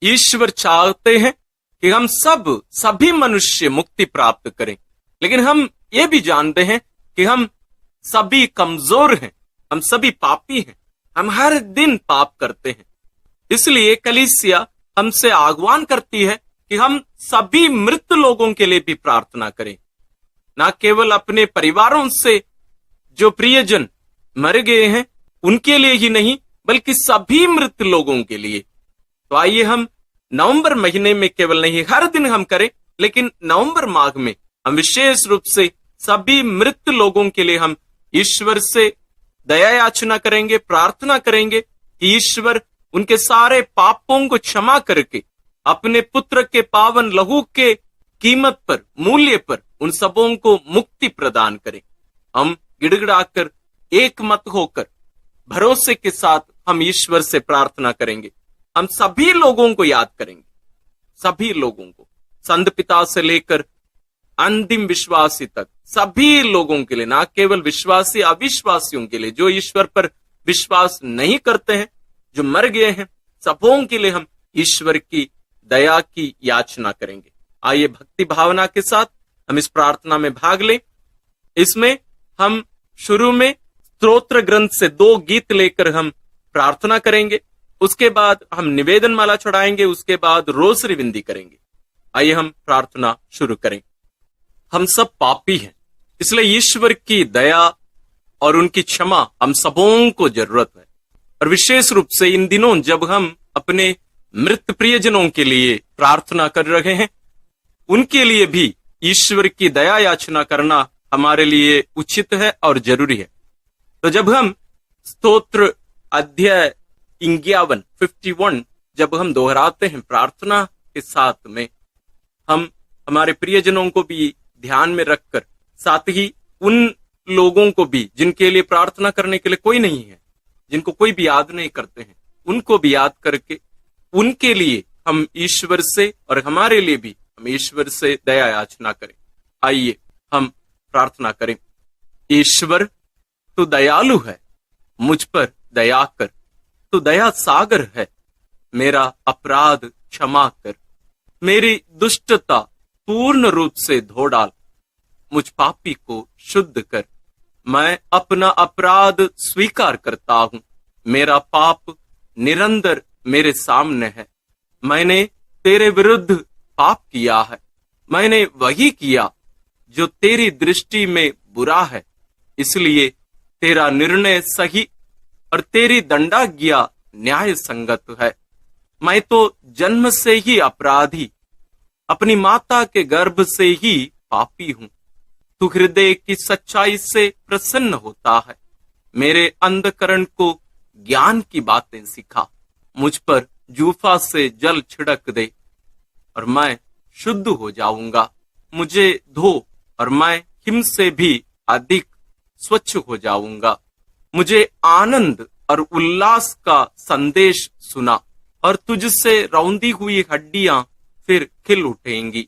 ईश्वर चाहते हैं कि हम सभी मनुष्य मुक्ति प्राप्त करें, लेकिन हम ये भी जानते हैं कि हम सभी कमजोर हैं, हम सभी पापी हैं, हम हर दिन पाप करते हैं। इसलिए कलीसिया हमसे आह्वान करती है कि हम सभी मृत लोगों के लिए भी प्रार्थना करें, ना केवल अपने परिवारों से जो प्रियजन मर गए हैं उनके लिए ही नहीं, बल्कि सभी मृत लोगों के लिए। तो आइए हम नवंबर महीने में केवल नहीं, हर दिन हम करें, लेकिन नवंबर माह में हम विशेष रूप से सभी मृत लोगों के लिए हम ईश्वर से दया याचना करेंगे, प्रार्थना करेंगे कि ईश्वर उनके सारे पापों को क्षमा करके अपने पुत्र के पावन लहू के कीमत पर, मूल्य पर उन सबों को मुक्ति प्रदान करें। हम गिड़गिड़ाकर एक मत होकर भरोसे के साथ हम ईश्वर से प्रार्थना करेंगे। हम सभी लोगों को याद करेंगे, सभी लोगों को, संत पिता से लेकर अंतिम विश्वासी तक, सभी लोगों के लिए, ना केवल विश्वासी अविश्वासियों के लिए, जो ईश्वर पर विश्वास नहीं करते हैं, जो मर गए हैं, सबों के लिए हम ईश्वर की दया की याचना करेंगे। आइए भक्ति भावना के साथ हम इस प्रार्थना में भाग लें। इसमें हम शुरू में स्तोत्र ग्रंथ से 2 गीत लेकर हम प्रार्थना करेंगे, उसके बाद हम निवेदन माला चढ़ाएंगे, उसके बाद रोसरी विनती करेंगे। आइए हम प्रार्थना शुरू करें। हम सब पापी हैं, इसलिए ईश्वर की दया और उनकी क्षमा हम सबों को जरूरत है। और विशेष रूप से इन दिनों जब हम अपने मृत प्रियजनों के लिए प्रार्थना कर रहे हैं, उनके लिए भी ईश्वर की दया याचना करना हमारे लिए उचित है और जरूरी है। तो जब हम स्तोत्र अध्याय 51 जब हम दोहराते हैं प्रार्थना के साथ में, हम हमारे प्रियजनों को भी ध्यान में रखकर, साथ ही उन लोगों को भी जिनके लिए प्रार्थना करने के लिए कोई नहीं है, जिनको कोई भी याद नहीं करते हैं, उनको भी याद करके उनके लिए हम ईश्वर से और हमारे लिए भी हम ईश्वर से दया याचना करें। आइए हम प्रार्थना करें। ईश्वर तू दयालु है, मुझ पर दया कर, तू दया सागर है, मेरा अपराध क्षमा कर, मेरी दुष्टता पूर्ण रूप से धो डाल, मुझ पापी को शुद्ध कर। मैं अपना अपराध स्वीकार करता हूं, मेरा पाप निरंतर मेरे सामने है। मैंने तेरे विरुद्ध पाप किया है, मैंने वही किया जो तेरी दृष्टि में बुरा है, इसलिए तेरा निर्णय सही और तेरी दंडाज्ञा न्याय संगत है। मैं तो जन्म से ही अपराधी, अपनी माता के गर्भ से ही पापी हूं। तू हृदय की सच्चाई से प्रसन्न होता है, मेरे अंधकरण को ज्ञान की बातें सिखा, मुझ पर जूफा से जल छिड़क दे और मैं शुद्ध हो जाऊंगा। मुझे धो और मैं हिम से भी अधिक स्वच्छ हो जाऊंगा। मुझे आनंद और उल्लास का संदेश सुना और तुझसे रौंदी हुई हड्डियां फिर खिल उठेंगी।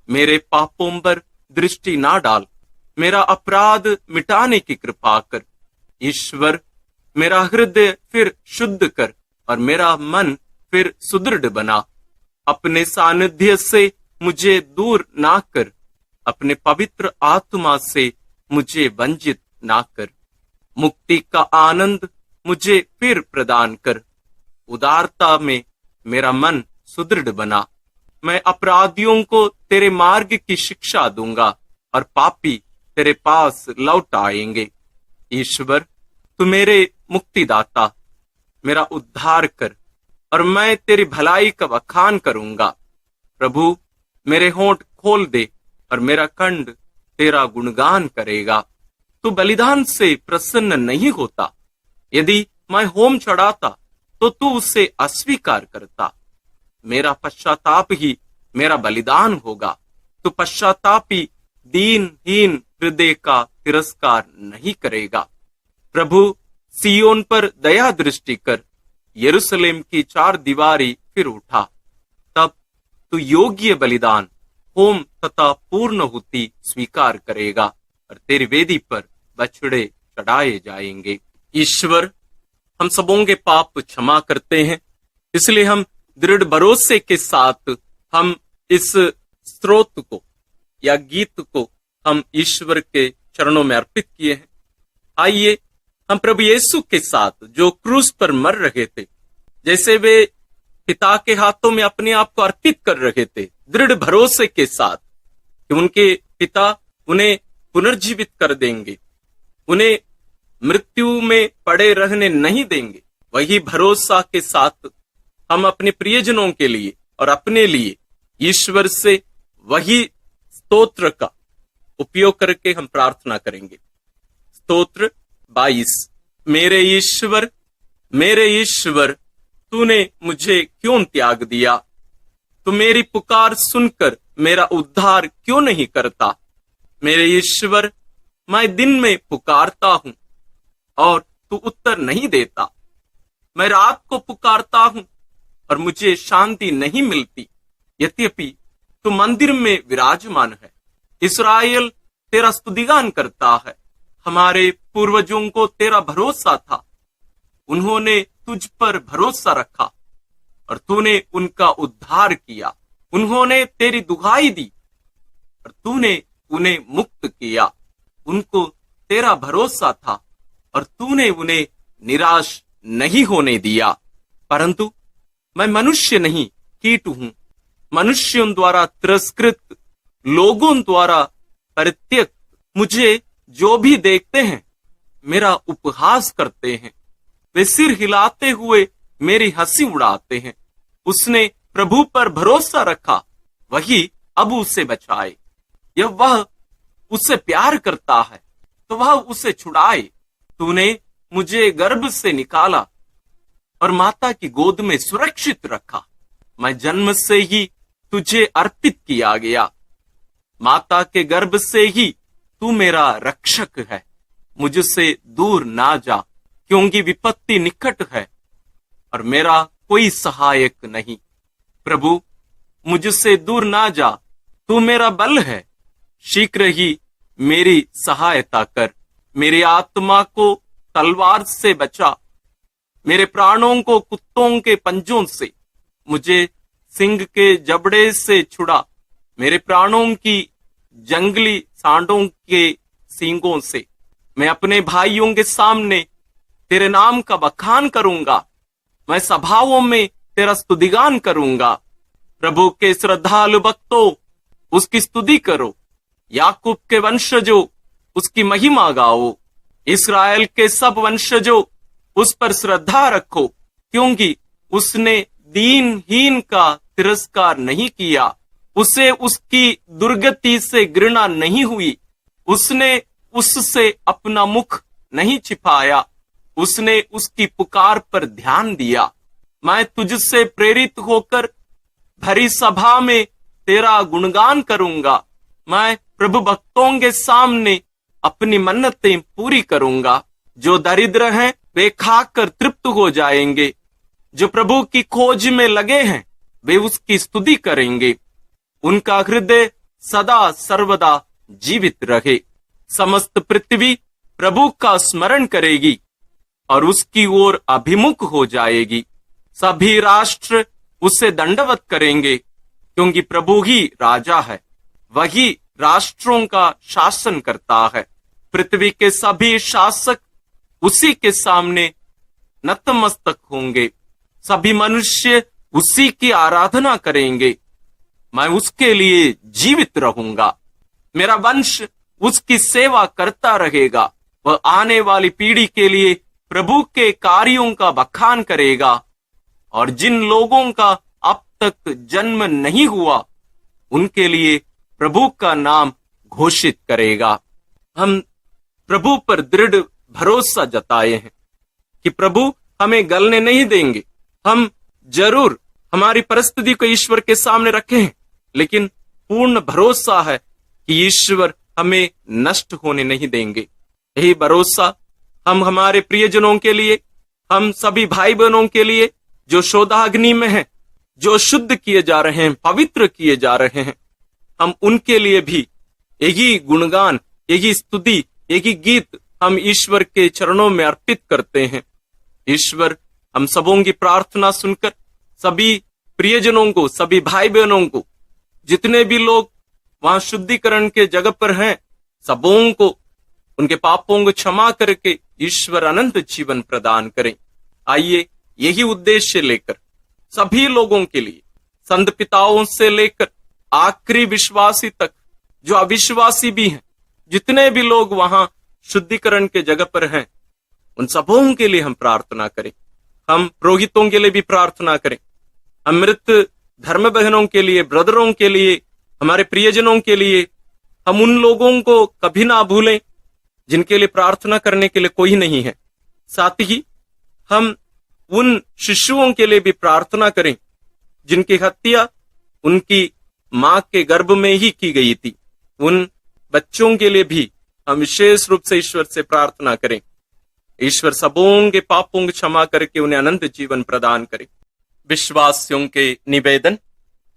मेरे पापों पर दृष्टि ना डाल, मेरा अपराध मिटाने की कृपा कर। ईश्वर मेरा हृदय फिर शुद्ध कर और मेरा मन फिर सुदृढ़ बना। अपने सानिध्य से मुझे दूर ना कर, अपने पवित्र आत्मा से मुझे वंचित ना कर। मुक्ति का आनंद मुझे फिर प्रदान कर, उदारता में मेरा मन सुदृढ़ बना। मैं अपराधियों को तेरे मार्ग की शिक्षा दूंगा और पापी तेरे पास लौट आएंगे। ईश्वर तू मेरे मुक्तिदाता, मेरा उद्धार कर और मैं तेरी भलाई का बखान करूंगा। प्रभु मेरे होंठ खोल दे और मेरा कंठ तेरा गुणगान करेगा। तू बलिदान से प्रसन्न नहीं होता, यदि मैं होम चढ़ाता तो तू उसे अस्वीकार करता। मेरा पश्चाताप ही मेरा बलिदान होगा। तू पश्चातापी दीनहीन हृदय का तिरस्कार नहीं करेगा। प्रभु सियोन पर दया दृष्टि कर, यरूशलेम की 4 दीवारी फिर उठा। तब तू योग्य बलिदान, होम तथा पूर्णहुति स्वीकार करेगा और तेरी वेदी पर बछड़े चढ़ाए जाएंगे। ईश्वर हम सबों के पाप क्षमा करते हैं, इसलिए हम दृढ़ भरोसे के साथ हम इस स्रोत को या गीत को हम ईश्वर के चरणों में अर्पित किए हैं। आइए हम प्रभु यीशु के साथ जो क्रूस पर मर रहे थे, जैसे वे पिता के हाथों में अपने आप को अर्पित कर रहे थे, दृढ़ भरोसे के साथ कि उनके पिता उन्हें पुनर्जीवित कर देंगे, उन्हें मृत्यु में पड़े रहने नहीं देंगे, वही भरोसा के साथ हम अपने प्रियजनों के लिए और अपने लिए ईश्वर से वही स्तोत्र का उपयोग करके हम प्रार्थना करेंगे। स्तोत्र 22। मेरे ईश्वर, तूने मुझे क्यों त्याग दिया? तू मेरी पुकार सुनकर मेरा उद्धार क्यों नहीं करता? मेरे ईश्वर, मैं दिन में पुकारता हूं और तू उत्तर नहीं देता। मैं रात को पुकारता हूं और मुझे शांति नहीं मिलती। यद्यपि तू मंदिर में विराजमान है, इस्राएल तेरा स्तुतिगान करता है। हमारे पूर्वजों को तेरा भरोसा था, उन्होंने तुझ पर भरोसा रखा और तूने उनका उद्धार किया। उन्होंने तेरी दुहाई दी और तूने उन्हें मुक्त किया। उनको तेरा भरोसा था और तूने उन्हें निराश नहीं होने दिया। परंतु मैं मनुष्य नहीं, कीट हूं, मनुष्यों द्वारा तिरस्कृत, लोगों द्वारा परित्यक्त। मुझे जो भी देखते हैं मेरा उपहास करते हैं, वे सिर हिलाते हुए मेरी हंसी उड़ाते हैं। उसने प्रभु पर भरोसा रखा, वही अब उसे बचाए। यह वह उससे प्यार करता है तो वह उसे छुड़ाए। तूने मुझे गर्भ से निकाला और माता की गोद में सुरक्षित रखा। मैं जन्म से ही तुझे अर्पित किया गया। माता के गर्भ से ही तू मेरा रक्षक है। मुझसे दूर ना जा, क्योंकि विपत्ति निकट है और मेरा कोई सहायक नहीं। प्रभु, मुझसे दूर ना जा, तू मेरा बल है। शीघ्र ही मेरी सहायता कर। मेरी आत्मा को तलवार से बचा, मेरे प्राणों को कुत्तों के पंजों से, मुझे सिंह के जबड़े से छुड़ा, मेरे प्राणों की जंगली सांडों के सींगों से। मैं अपने भाइयों के सामने तेरे नाम का बखान करूंगा, मैं सभाओं में तेरा स्तुतिगान करूंगा। प्रभु के श्रद्धालु भक्तों, उसकी स्तुति करो। याकूब के वंशजों, उसकी महिमा गाओ। इस्राएल के सब वंशजों, उस पर श्रद्धा रखो, क्योंकि उसने दीनहीन का तिरस्कार नहीं किया। उसे उसकी दुर्गति से घृणा नहीं हुई। उसने उससे अपना मुख नहीं छिपाया। उसने उसकी पुकार पर ध्यान दिया। मैं तुझसे प्रेरित होकर भरी सभा में तेरा गुणगान करूंगा। मैं प्रभु भक्तों के सामने अपनी मन्नतें पूरी करूंगा। जो दरिद्र हैं वे खाकर तृप्त हो जाएंगे। जो प्रभु की खोज में लगे हैं वे उसकी स्तुति करेंगे। उनका हृदय सदा सर्वदा जीवित रहे। समस्त पृथ्वी प्रभु का स्मरण करेगी और उसकी ओर अभिमुख हो जाएगी। सभी राष्ट्र उसे दंडवत करेंगे, क्योंकि प्रभु ही राजा है, वही राष्ट्रों का शासन करता है। पृथ्वी के सभी शासक उसी के सामने नतमस्तक होंगे। सभी मनुष्य उसी की आराधना करेंगे। मैं उसके लिए जीवित रहूंगा। मेरा वंश उसकी सेवा करता रहेगा। वह आने वाली पीढ़ी के लिए प्रभु के कार्यों का बखान करेगा और जिन लोगों का अब तक जन्म नहीं हुआ उनके लिए प्रभु का नाम घोषित करेगा। हम प्रभु पर दृढ़ भरोसा जताए हैं कि प्रभु हमें गलने नहीं देंगे। हम जरूर हमारी परिस्थिति को ईश्वर के सामने रखे हैं, लेकिन पूर्ण भरोसा है कि ईश्वर हमें नष्ट होने नहीं देंगे। यही भरोसा हम हमारे प्रियजनों के लिए, हम सभी भाई बहनों के लिए जो शोधाग्नि में हैं, जो शुद्ध किए जा रहे हैं, पवित्र किए जा रहे हैं, हम उनके लिए भी यही गुणगान, यही स्तुति, यही गीत हम ईश्वर के चरणों में अर्पित करते हैं। ईश्वर हम सबों की प्रार्थना सुनकर सभी प्रियजनों को, सभी भाई बहनों को, जितने भी लोग वहां शुद्धिकरण के जगह पर हैं, सबों को उनके पापों को क्षमा करके ईश्वर अनंत जीवन प्रदान करें। आइए यही उद्देश्य लेकर सभी लोगों के लिए, संत पिताओं से लेकर आखिरी विश्वासी तक, जो अविश्वासी भी हैं, जितने भी लोग वहां शुद्धिकरण के जगह पर हैं, उन सबों के लिए हम प्रार्थना करें। हम पुरोहितों के लिए भी प्रार्थना करें, हम मृत धर्म बहनों के लिए, ब्रदरों के लिए, हमारे प्रियजनों के लिए, हम उन लोगों को कभी ना भूलें जिनके लिए प्रार्थना करने के लिए कोई नहीं है। साथ ही हम उन शिशुओं के लिए भी प्रार्थना करें जिनकी हत्या उनकी मां के गर्भ में ही की गई थी। उन बच्चों के लिए भी हम विशेष रूप से ईश्वर से प्रार्थना करें। ईश्वर सबों के पापों को क्षमा करके उन्हें अनंत जीवन प्रदान करे। विश्वासियों के निवेदन।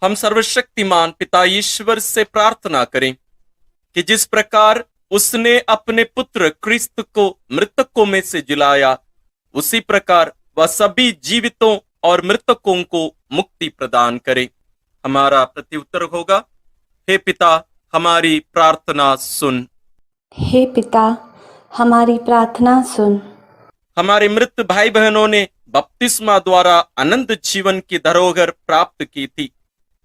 हम सर्वशक्तिमान पिता ईश्वर से प्रार्थना करें कि जिस प्रकार उसने अपने पुत्र क्रिस्त को मृतकों में से जिलाया, उसी प्रकार वह सभी जीवितों और मृतकों को मुक्ति प्रदान करे। हमारा प्रत्युत्तर होगा, हे पिता हमारी प्रार्थना सुन। हे पिता हमारी प्रार्थना सुन। हमारे मृत भाई बहनों ने बपतिस्मा द्वारा अनंत जीवन की धरोहर प्राप्त की थी।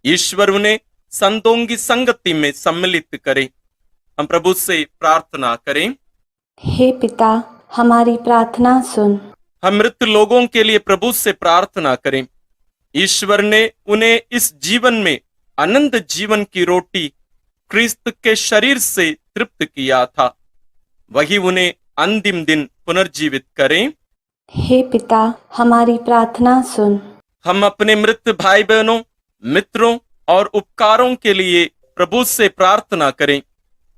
ईश्वर उन्हें संतों की संगति में सम्मिलित करे। हम प्रभु से प्रार्थना करें, हे पिता हमारी प्रार्थना सुन। हम मृत लोगों के लिए प्रभु से प्रार्थना करें। ईश्वर ने उन्हें इस जीवन में अनंत जीवन की रोटी क्रिस्त के शरीर से तृप्त किया था, वही उन्हें अंतिम दिन पुनर्जीवित करें। हे पिता हमारी प्रार्थना सुन। हम अपने मृत भाई बहनों, मित्रों और उपकारों के लिए प्रभु से प्रार्थना करें।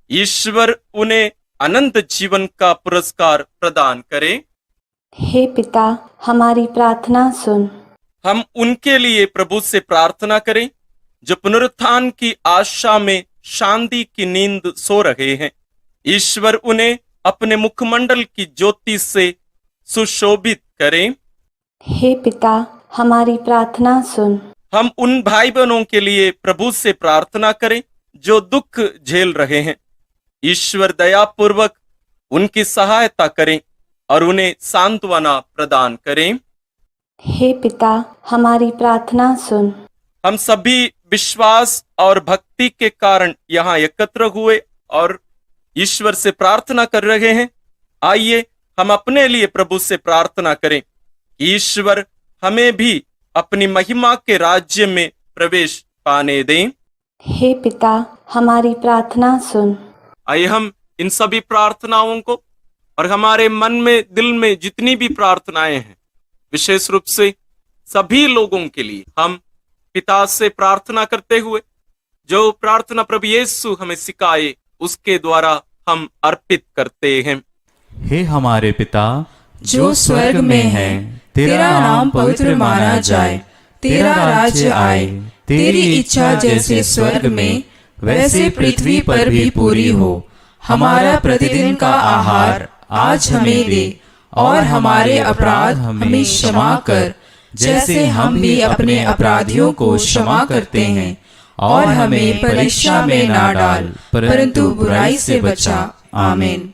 ईश्वर उन्हें अनंत जीवन का पुरस्कार प्रदान करे। हे पिता हमारी प्रार्थना सुन। हम उनके लिए प्रभु से प्रार्थना करें जो पुनरुत्थान की आशा में शांति की नींद सो रहे हैं। ईश्वर उन्हें अपने मुखमंडल की ज्योति से सुशोभित करें। हे पिता हमारी प्रार्थना सुन। हम उन भाई बहनों के लिए प्रभु से प्रार्थना करें जो दुख झेल रहे हैं। ईश्वर दयापूर्वक उनकी सहायता करें और उन्हें सांत्वना प्रदान करें। हे पिता हमारी प्रार्थना सुन। हम सभी विश्वास और भक्ति के कारण यहाँ एकत्र हुए और ईश्वर से प्रार्थना कर रहे हैं। आइए हम अपने लिए प्रभु से प्रार्थना करें, ईश्वर हमें भी अपनी महिमा के राज्य में प्रवेश पाने दें। हे पिता हमारी प्रार्थना सुन। आइए हम इन सभी प्रार्थनाओं को और हमारे मन में, दिल में जितनी भी प्रार्थनाएं हैं, विशेष रूप से सभी लोगों के लिए हम पिता से प्रार्थना करते हुए जो प्रार्थना प्रभु यीशु हमें सिखाए उसके द्वारा हम अर्पित करते हैं। हे हमारे पिता जो स्वर्ग में है, तेरा नाम पवित्र माना जाए, तेरा राज्य आए, तेरी इच्छा जैसे स्वर्ग में वैसे पृथ्वी पर भी पूरी हो। हमारा प्रतिदिन का आहार आज हमें दे और हमारे अपराध हमें क्षमा कर, जैसे हम भी अपने अपराधियों को क्षमा करते हैं, और हमें परीक्षा में ना डाल परंतु बुराई से बचा। आमीन।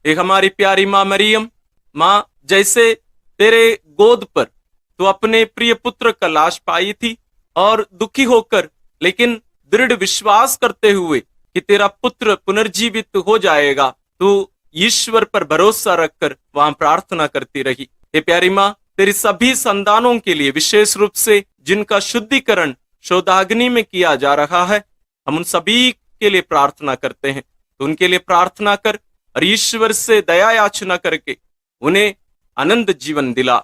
एक हमारी प्यारी माँ मरियम, माँ जैसे तेरे गोद पर तू अपने प्रिय पुत्र का लाश पाई थी और दुखी होकर लेकिन दृढ़ विश्वास करते हुए कि तेरा पुत्र पुनर्जीवित हो जाएगा, तू ईश्वर पर भरोसा रखकर वहां प्रार्थना करती रही। हे प्यारी माँ, तेरी सभी संतानों के लिए, विशेष रूप से जिनका शुद्धिकरण शोधाग्नि में किया जा रहा है, हम उन सभी के लिए प्रार्थना करते हैं। तो उनके लिए प्रार्थना कर और ईश्वर से दया याचना करके उन्हें अनंत जीवन दिला।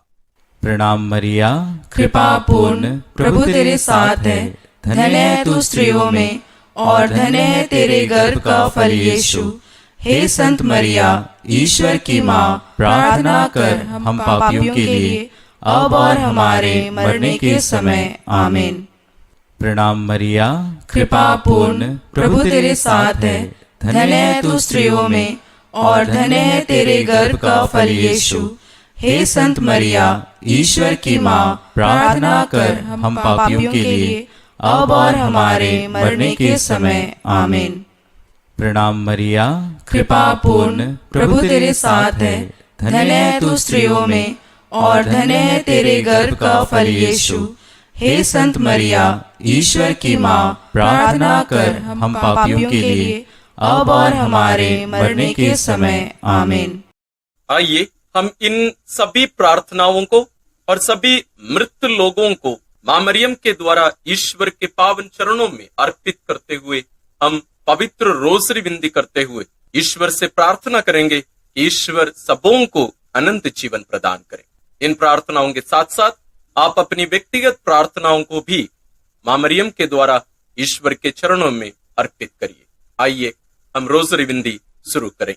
प्रणाम मरिया, कृपा पूर्ण प्रभु तेरे साथ है, धन्य है तू स्त्रियों में और धन्य है तेरे गर्भ का फल यीशु। हे संत मरिया, ईश्वर की माँ, प्रार्थना कर हम पापियों के लिए अब और हमारे मरने के समय। आमीन। प्रणाम मरिया, कृपा पूर्ण प्रभु तेरे साथ है, धन्य है तू स्त्रियों में और धन्य है तेरे गर्भ का फल यीशु। हे संत मरिया, ईश्वर की माँ, प्रार्थना कर हम पापियों के लिए अब और हमारे मरने के समय। आमीन। प्रणाम मरिया, कृपा पूर्ण, प्रभु तेरे साथ है, धन्य है तू स्त्रियों में और धन्य है तेरे गर्भ का फल यीशु। हे संत मरिया, ईश्वर की माँ, प्रार्थना कर हम पापियों के लिए अब और हमारे मरने के समय। आमीन। आइए हम इन सभी प्रार्थनाओं को और सभी मृत लोगों को मां मरियम के द्वारा ईश्वर के पावन चरणों में अर्पित करते हुए हम पवित्र रोजरी विनती करते हुए ईश्वर से प्रार्थना करेंगे कि ईश्वर सबों को अनंत जीवन प्रदान करें। इन प्रार्थनाओं के साथ साथ आप अपनी व्यक्तिगत प्रार्थनाओं को भी मां मरियम के द्वारा ईश्वर के चरणों में अर्पित करिए। आइए हम रोजरी विनती शुरू करें।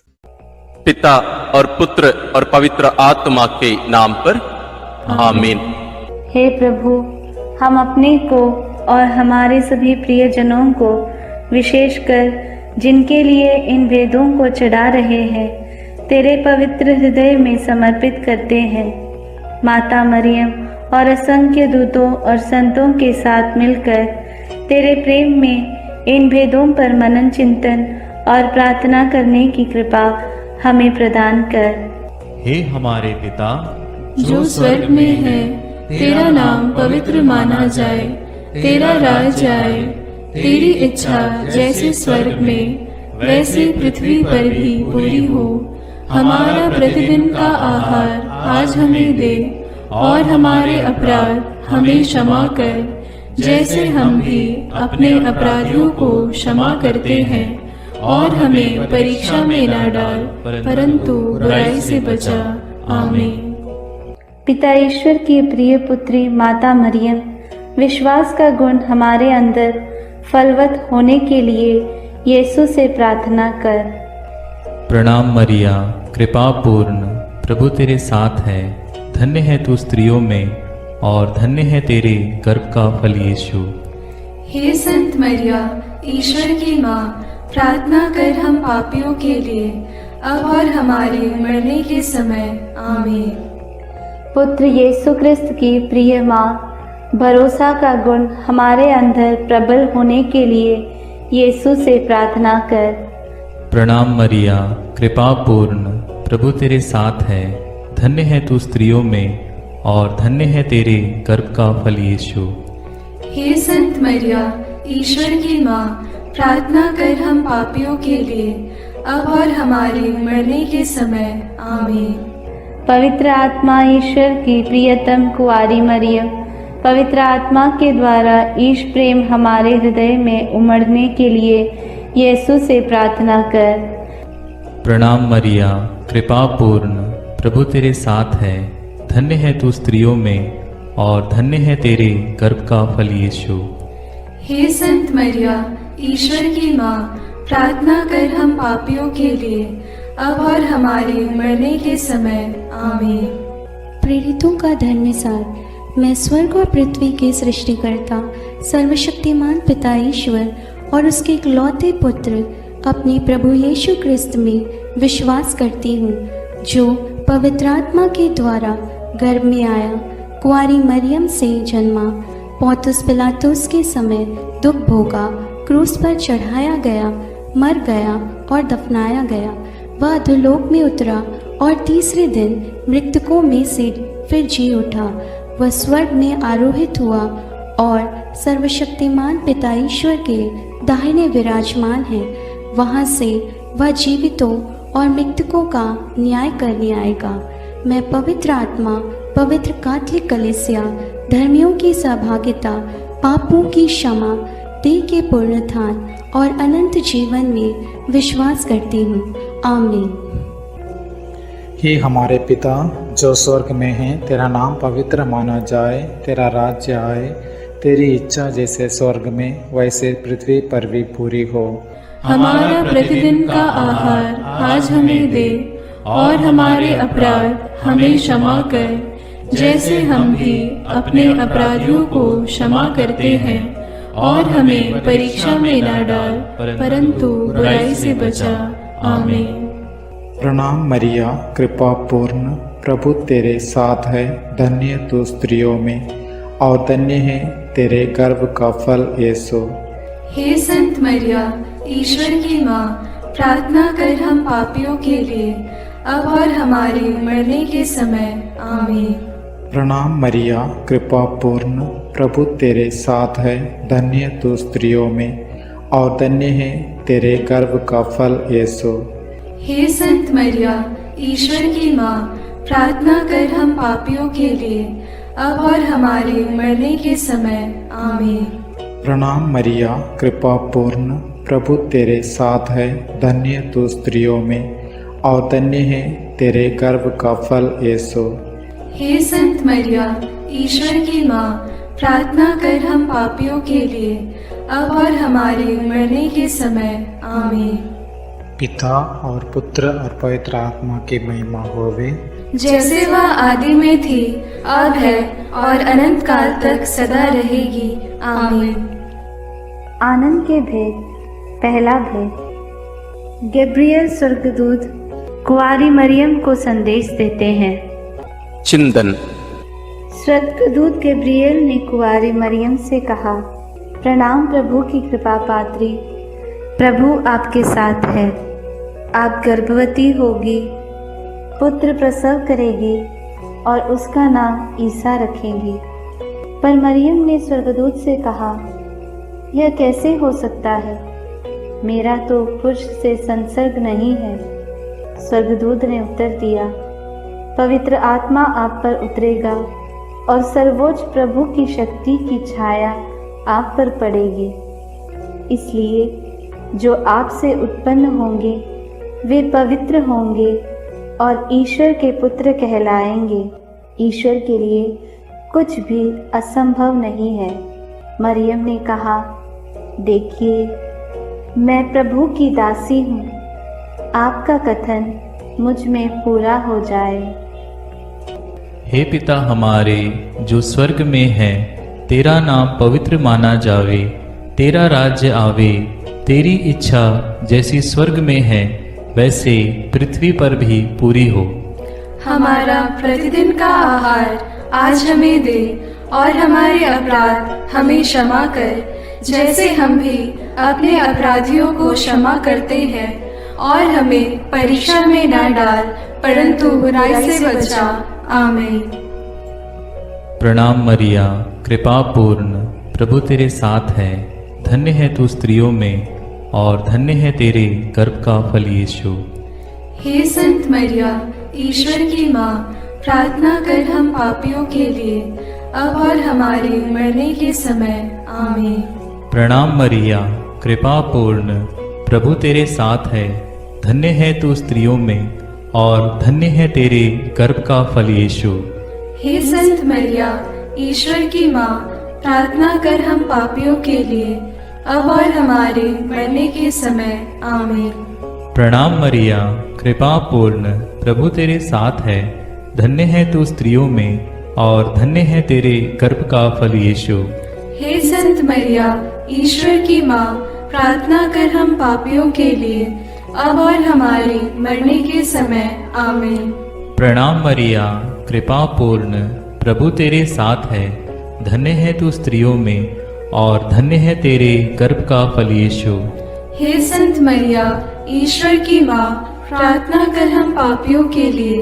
पिता और पुत्र और पवित्र आत्मा के नाम पर आमीन। हे प्रभु, हम अपने को और हमारे सभी प्रियजनों को, विशेषकर जिनके लिए इन वेदों को चढ़ा रहे हैं, तेरे पवित्र हृदय में समर्पित करते हैं। माता मरियम और असंख्य दूतों और संतों के साथ मिलकर तेरे प्रेम में इन भेदों पर मनन चिंतन और प्रार्थना करने की कृपा हमें प्रदान कर। हे हमारे पिता जो स्वर्ग में है, तेरा नाम पवित्र माना जाए, तेरा राज्य आए, तेरी इच्छा जैसे स्वर्ग में वैसे पृथ्वी पर भी पूरी हो। हमारा प्रतिदिन का आहार आज हमें दे और हमारे अपराध हमें क्षमा कर, जैसे हम भी अपने अपराधियों को क्षमा करते हैं, और हमें परीक्षा में न डाल, परंतु बुराई से बचा। आमीन। पिता ईश्वर की प्रिय पुत्री माता मरियम, विश्वास का गुण हमारे अंदर फलवत होने के लिए यीशु से प्रार्थना कर। प्रणाम मरिया, कृपा पूर्ण, प्रभु तेरे साथ है, धन्य है तू स्त्रियों में और धन्य है तेरे गर्भ का फल यीशु। हे संत मरिया, ईश्वर की माँ, प्रार्थना कर हम पापियों के लिए अब और हमारे मरने के समय। आमीन। पुत्र यीशु क्रिस्त की प्रिय माँ, भरोसा का गुण हमारे अंदर प्रबल होने के लिए यीशु से प्रार्थना कर। प्रणाम मरिया, कृपा पूर्ण, प्रभु तेरे साथ है, धन्य है तू स्त्रियों में और धन्य है तेरे गर्भ का फल यीशु। हे संत मरिया, ईश्वर की माँ, प्रार्थना कर हम पापियों के लिए अब और हमारे मरने के समय। आमीन। पवित्र आत्मा ईश्वर की प्रियतम कुंवारी मरियम, पवित्र आत्मा के द्वारा ईश प्रेम हमारे हृदय में उमड़ने के लिए यीशु से प्रार्थना कर। प्रणाम मरिया, कृपा पूर्ण, प्रभु तेरे साथ है, धन्य है तू स्त्रियों में और धन्य है तेरे गर्भ का फल यीशु। हे संत मरिया, ईश्वर की माँ, प्रार्थना कर हम पापियों के लिए अब और हमारे मरने के समय। आमीन। प्रेरितों का धन्य सार। मैं स्वर्ग और पृथ्वी के सृष्टिकर्ता सर्वशक्तिमान पिता ईश्वर और उसके इकलौते पुत्र अपने प्रभु यीशु क्रिस्त में विश्वास करती हूँ, जो पवित्र आत्मा के द्वारा गर्भ में आया, कुंवारी मरियम से जन्मा, पौंतुस पिलातुस के समय दुख भोगा, क्रूस पर चढ़ाया गया, मर गया और दफनाया गया। वह अधोलोक में उतरा और तीसरे दिन मृतकों में से फिर जी उठा। वह स्वर्ग में आरोहित हुआ और सर्वशक्तिमान पिता ईश्वर के दाहिने विराजमान है। वहाँ से वह जीवितों और मृतकों का न्याय करने आएगा। मैं पवित्र आत्मा, पवित्र कैथोलिक कलीसिया, धर्मियों की सहभागिता, पापों की क्षमा, देह के पुनरुत्थान और अनंत जीवन में विश्वास करती हूँ। आमीन। हे हमारे पिता जो स्वर्ग में है, तेरा नाम पवित्र माना जाए, तेरा राज्य आए, तेरी इच्छा जैसे स्वर्ग में वैसे पृथ्वी पर भी पूरी हो। हमारा प्रतिदिन का आहार आज हमें दे और हमारे अपराध हमें क्षमा कर, जैसे हम भी अपने अपराधियों को क्षमा करते हैं, और हमें परीक्षा में न डाल, परंतु बुराई से बचा। आमीन। प्रणाम मरिया, कृपा पूर्ण, प्रभु तेरे साथ है, धन्य तू स्त्रियों में और धन्य है तेरे गर्भ का फल यीशु। हे संत मरिया, ईश्वर की माँ, प्रार्थना कर हम पापियों के लिए, अब और हमारे मरने के समय। आमीन। प्रणाम मरिया, कृपा पूर्ण, प्रभु तेरे साथ है, धन्य तू स्त्रियों में और धन्य है तेरे गर्भ का फल यीशु। हे संत मरिया, ईश्वर की माँ, प्रार्थना कर हम पापियों के लिए, अब और हमारे मरने के समय। आमीन। प्रणाम मरिया, कृपा पूर्ण, प्रभु तेरे साथ है, धन्य तू स्त्रियों में और धन्य है तेरे गर्भ का फल यीशु। हे संत मरिया, ईश्वर की माँ, प्रार्थना कर हम पापियों के लिए, अब और हमारे मरने के समय। आमीन। पिता और पुत्र और पवित्र आत्मा की महिमा होवे, जैसे वह आदि में थी, अब है और अनंत काल तक सदा रहेगी। आमीन। आनंद के भेद। पहला भेद। गैब्रियल स्वर्गदूत कुंवारी मरियम को संदेश देते हैं। चिंतन। स्वर्गदूत गैब्रियल ने कुंवारी मरियम से कहा, प्रणाम प्रभु की कृपा पात्री, प्रभु आपके साथ है। आप गर्भवती होगी, पुत्र प्रसव करेगी और उसका नाम ईसा रखेंगी। पर मरियम ने स्वर्गदूत से कहा, यह कैसे हो सकता है? मेरा तो पुरुष से संसर्ग नहीं है। स्वर्गदूत ने उत्तर दिया, पवित्र आत्मा आप पर उतरेगा और सर्वोच्च प्रभु की शक्ति की छाया आप पर पड़ेगी। इसलिए जो आपसे उत्पन्न होंगे वे पवित्र होंगे और ईश्वर के पुत्र कहलाएंगे। ईश्वर के लिए कुछ भी असंभव नहीं है। मरियम ने कहा, देखिए, मैं प्रभु की दासी हूँ, आपका कथन मुझ में पूरा हो जाए। हे पिता हमारे जो स्वर्ग में है, तेरा नाम पवित्र माना जावे, तेरा राज्य आवे, तेरी इच्छा जैसी स्वर्ग में है वैसे पृथ्वी पर भी पूरी हो। हमारा प्रतिदिन का आहार आज हमें दे और हमारे अपराध हमें क्षमा कर, जैसे हम भी अपने अपराधियों को क्षमा करते हैं, और हमें परीक्षा में न डाल, परंतु बुराई से बचा। आमीन। प्रणाम मरिया, कृपा पूर्ण, प्रभु तेरे साथ है, धन्य है तू स्त्रियों में और धन्य है तेरे गर्भ का फल यीशु। हे संत मरिया, ईश्वर की माँ, प्रार्थना कर हम पापियों के लिए, अब और हमारे मरने के समय। आमीन। प्रणाम मरिया, कृपा पूर्ण, प्रभु तेरे साथ है, धन्य है तू स्त्रियों में और धन्य है तेरे गर्भ का फल यीशु। हे संत मरिया, ईश्वर की माँ, प्रार्थना कर हम पापियों के लिए, अब और हमारे मरने के समय। आमीन। प्रणाम मरिया, कृपा पूर्ण, प्रभु तेरे साथ है, धन्य है तू स्त्रियों में और धन्य है तेरे गर्भ का फल यीशु। हे संत मरिया, ईश्वर की माँ, प्रार्थना कर हम पापियों के लिए, अब और हमारे मरने के समय। आमीन। प्रणाम मरिया, कृपा पूर्ण, प्रभु तेरे साथ है, धन्य है तू स्त्रियों में और धन्य है तेरे गर्भ का फल यीशु। हे संत मरिया, ईश्वर की माँ, प्रार्थना कर हम पापियों के लिए,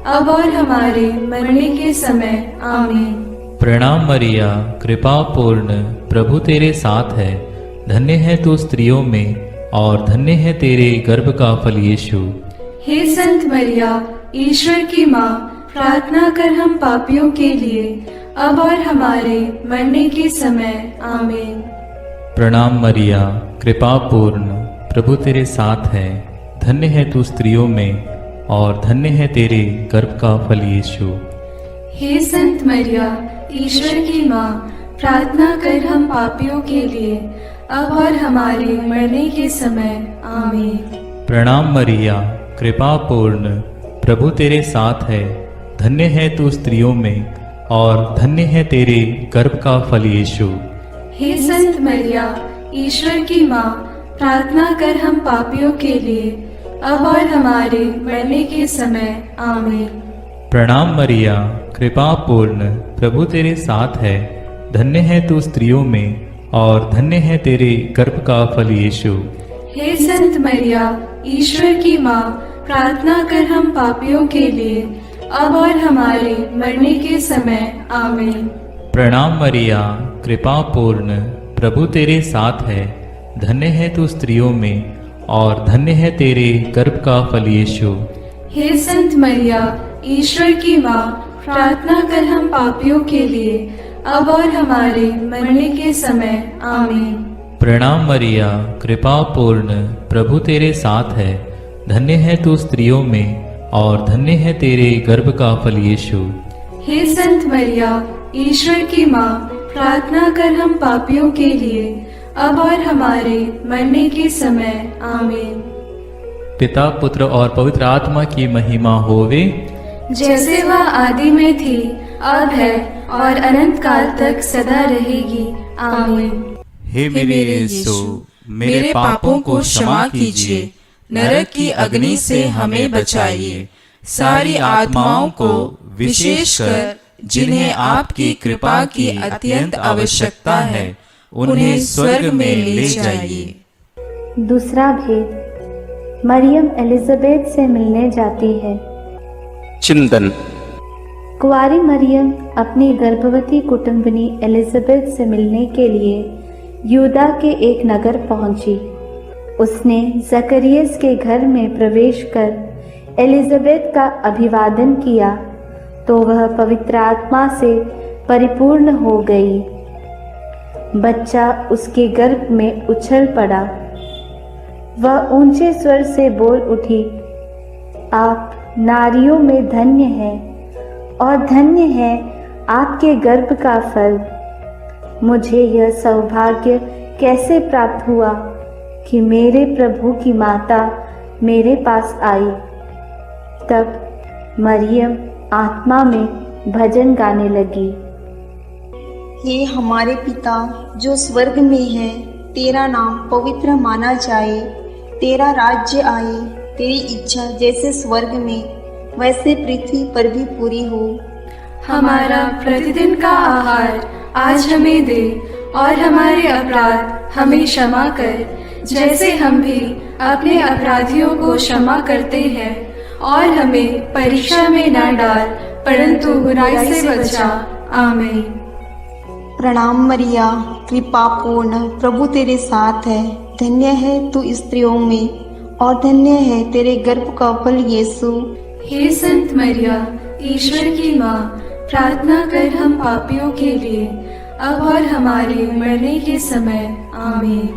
अब और हमारे मरने के समय। आमीन। प्रणाम मरिया, कृपा पूर्ण, प्रभु तेरे साथ है, धन्य है तू स्त्रियों में और धन्य है तेरे गर्भ का फल यीशु। हे संत मरिया, ईश्वर की माँ, प्रार्थना कर हम पापियों के लिए, अब और हमारे मरने के समय। आमीन। प्रणाम मरिया, कृपा पूर्ण, प्रभु तेरे साथ है, धन्य है तू स्त्रियों में और धन्य है तेरे गर्भ का फल यीशु। हे संत मरिया, ईश्वर की माँ, प्रार्थना कर हम पापियों के लिए, अब और हमारे मरने के समय। आमीन। प्रणाम मरिया, कृपा पूर्ण, प्रभु तेरे साथ है, धन्य है तू स्त्रियों में और धन्य है तेरे गर्भ का फल यीशु। हे संत मरिया, ईश्वर की माँ, प्रार्थना कर हम पापियों के लिए, अब और हमारे मरने के समय। आमीन। प्रणाम मरिया, कृपा पूर्ण, प्रभु तेरे साथ है। धन्य है तू स्त्रियों में और धन्य है तेरे गर्भ का फल यीशु। हे संत मरिया, ईश्वर की माँ, प्रार्थना कर हम पापियों के लिए, अब और हमारे मरने के समय। आमीन। प्रणाम मरिया, कृपा पूर्ण, प्रभु तेरे साथ है। धन्य है तू स्त्रियों में और धन्य है तेरे गर्भ का फल यीशु। हे संत मरिया, ईश्वर की माँ, प्रार्थना कर हम पापियों के लिए, अब और हमारे मरने के समय। आमीन। प्रणाम मरिया, कृपा पूर्ण, प्रभु तेरे साथ है। धन्य है तू स्त्रियों में और धन्य है तेरे गर्भ का फल यीशु। हे संत मरिया, ईश्वर की माँ, प्रार्थना कर हम पापियों के लिए, अब और हमारे मरने के समय। आमीन। पिता, पुत्र और पवित्र आत्मा की महिमा होवे, जैसे वह आदि में थी, अब है और अनंत काल तक सदा रहेगी। आमीन। हे मेरे यीशु, मेरे पापों को क्षमा कीजिए, नरक की अग्नि से हमें बचाइए, सारी आत्माओं को, विशेषकर जिन्हें आपकी कृपा की अत्यंत आवश्यकता है, उन्हें स्वर्ग में ले जाइए। दूसरा भेद, मरियम एलिजाबेथ से मिलने जाती है। चिंतन। कुंवारी मरियम अपनी गर्भवती कुटुंबनी एलिजाबेथ से मिलने के लिए यूदा के एक नगर पहुंची। उसने जकरियस के घर में प्रवेश कर एलिजाबेथ का अभिवादन किया तो वह पवित्र आत्मा से परिपूर्ण हो गई। बच्चा उसके गर्भ में उछल पड़ा। वह ऊंचे स्वर से बोल उठी, आप नारियों में धन्य हैं और धन्य है आपके गर्भ का फल। मुझे यह सौभाग्य कैसे प्राप्त हुआ कि मेरे प्रभु की माता मेरे पास आई। तब मरियम आत्मा में भजन गाने लगी। हे हमारे पिता जो स्वर्ग में है, तेरा नाम पवित्र माना जाए, तेरा राज्य आए, तेरी इच्छा जैसे स्वर्ग में वैसे पृथ्वी पर भी पूरी हो। हमारा प्रतिदिन का आहार आज हमें दे और हमारे अपराध हमें क्षमा कर, जैसे हम भी अपने अपराधियों को क्षमा करते हैं, और हमें परीक्षा में न डाल परंतु बुराई से बचा। आमीन। प्रणाम मरिया, कृपा पूर्ण, प्रभु तेरे साथ है। धन्य है तू स्त्रियों में और धन्य है तेरे गर्भ का फल यीशु। हे संत मरिया, ईश्वर की माँ, प्रार्थना कर हम पापियों के लिए, अब और हमारे मरने के समय। आमीन।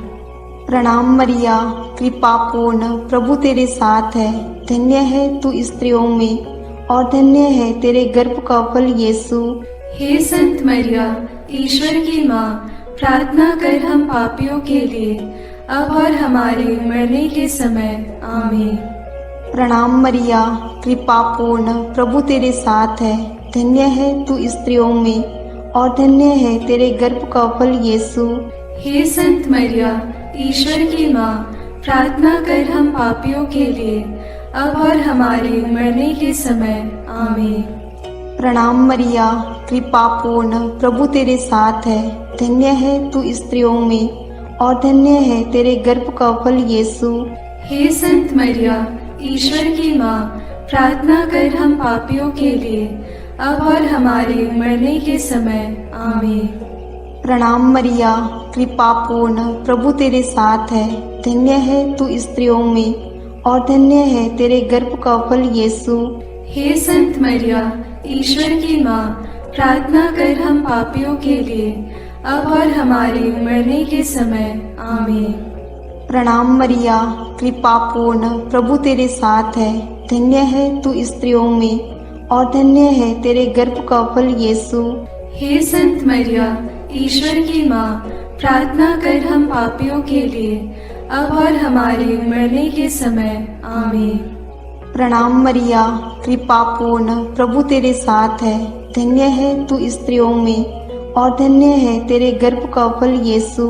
प्रणाम मरिया, कृपा पूर्ण, प्रभु तेरे साथ है। धन्य है तू स्त्रियों में और धन्य है तेरे गर्भ का फल यीशु। हे संत मरिया, ईश्वर की माँ, प्रार्थना कर हम पापियों के लिए, अब और हमारे मरने के समय। आमीन। प्रणाम मरिया, कृपा पूर्ण, प्रभु तेरे साथ है। धन्य है तू स्त्रियों में और धन्य है तेरे गर्भ का फल यीशु। हे संत मरिया, ईश्वर की माँ, प्रार्थना कर हम पापियों के लिए, अब और हमारे मरने के समय। आमीन। प्रणाम मरिया, कृपा पूर्ण, प्रभु तेरे साथ है। धन्य है तू स्त्रियों में और धन्य है तेरे गर्भ का फल यीशु। हे संत मरिया, ईश्वर की माँ, प्रार्थना कर हम पापियों के लिए, अब और हमारे मरने के समय। आमीन। प्रणाम मरिया, कृपा पूर्ण, प्रभु तेरे साथ है। धन्य है तू स्त्रियों में और धन्य है तेरे गर्भ का फल यीशु। हे संत मरिया, ईश्वर की माँ, प्रार्थना कर हम पापियों के लिए, अब और हमारे मरने के समय। आमीन। प्रणाम मरिया, कृपा पूर्ण, प्रभु तेरे साथ है। धन्य है तू स्त्रियों में और धन्य है तेरे गर्भ का फल यीशु। हे संत मरिया, ईश्वर की माँ, प्रार्थना कर हम पापियों के लिए, अब और हमारे मरने के समय। आमीन। प्रणाम मरिया, कृपा पूर्ण, प्रभु तेरे साथ है। धन्य है तू स्त्रियों में और धन्य है तेरे गर्भ का फल यीशु।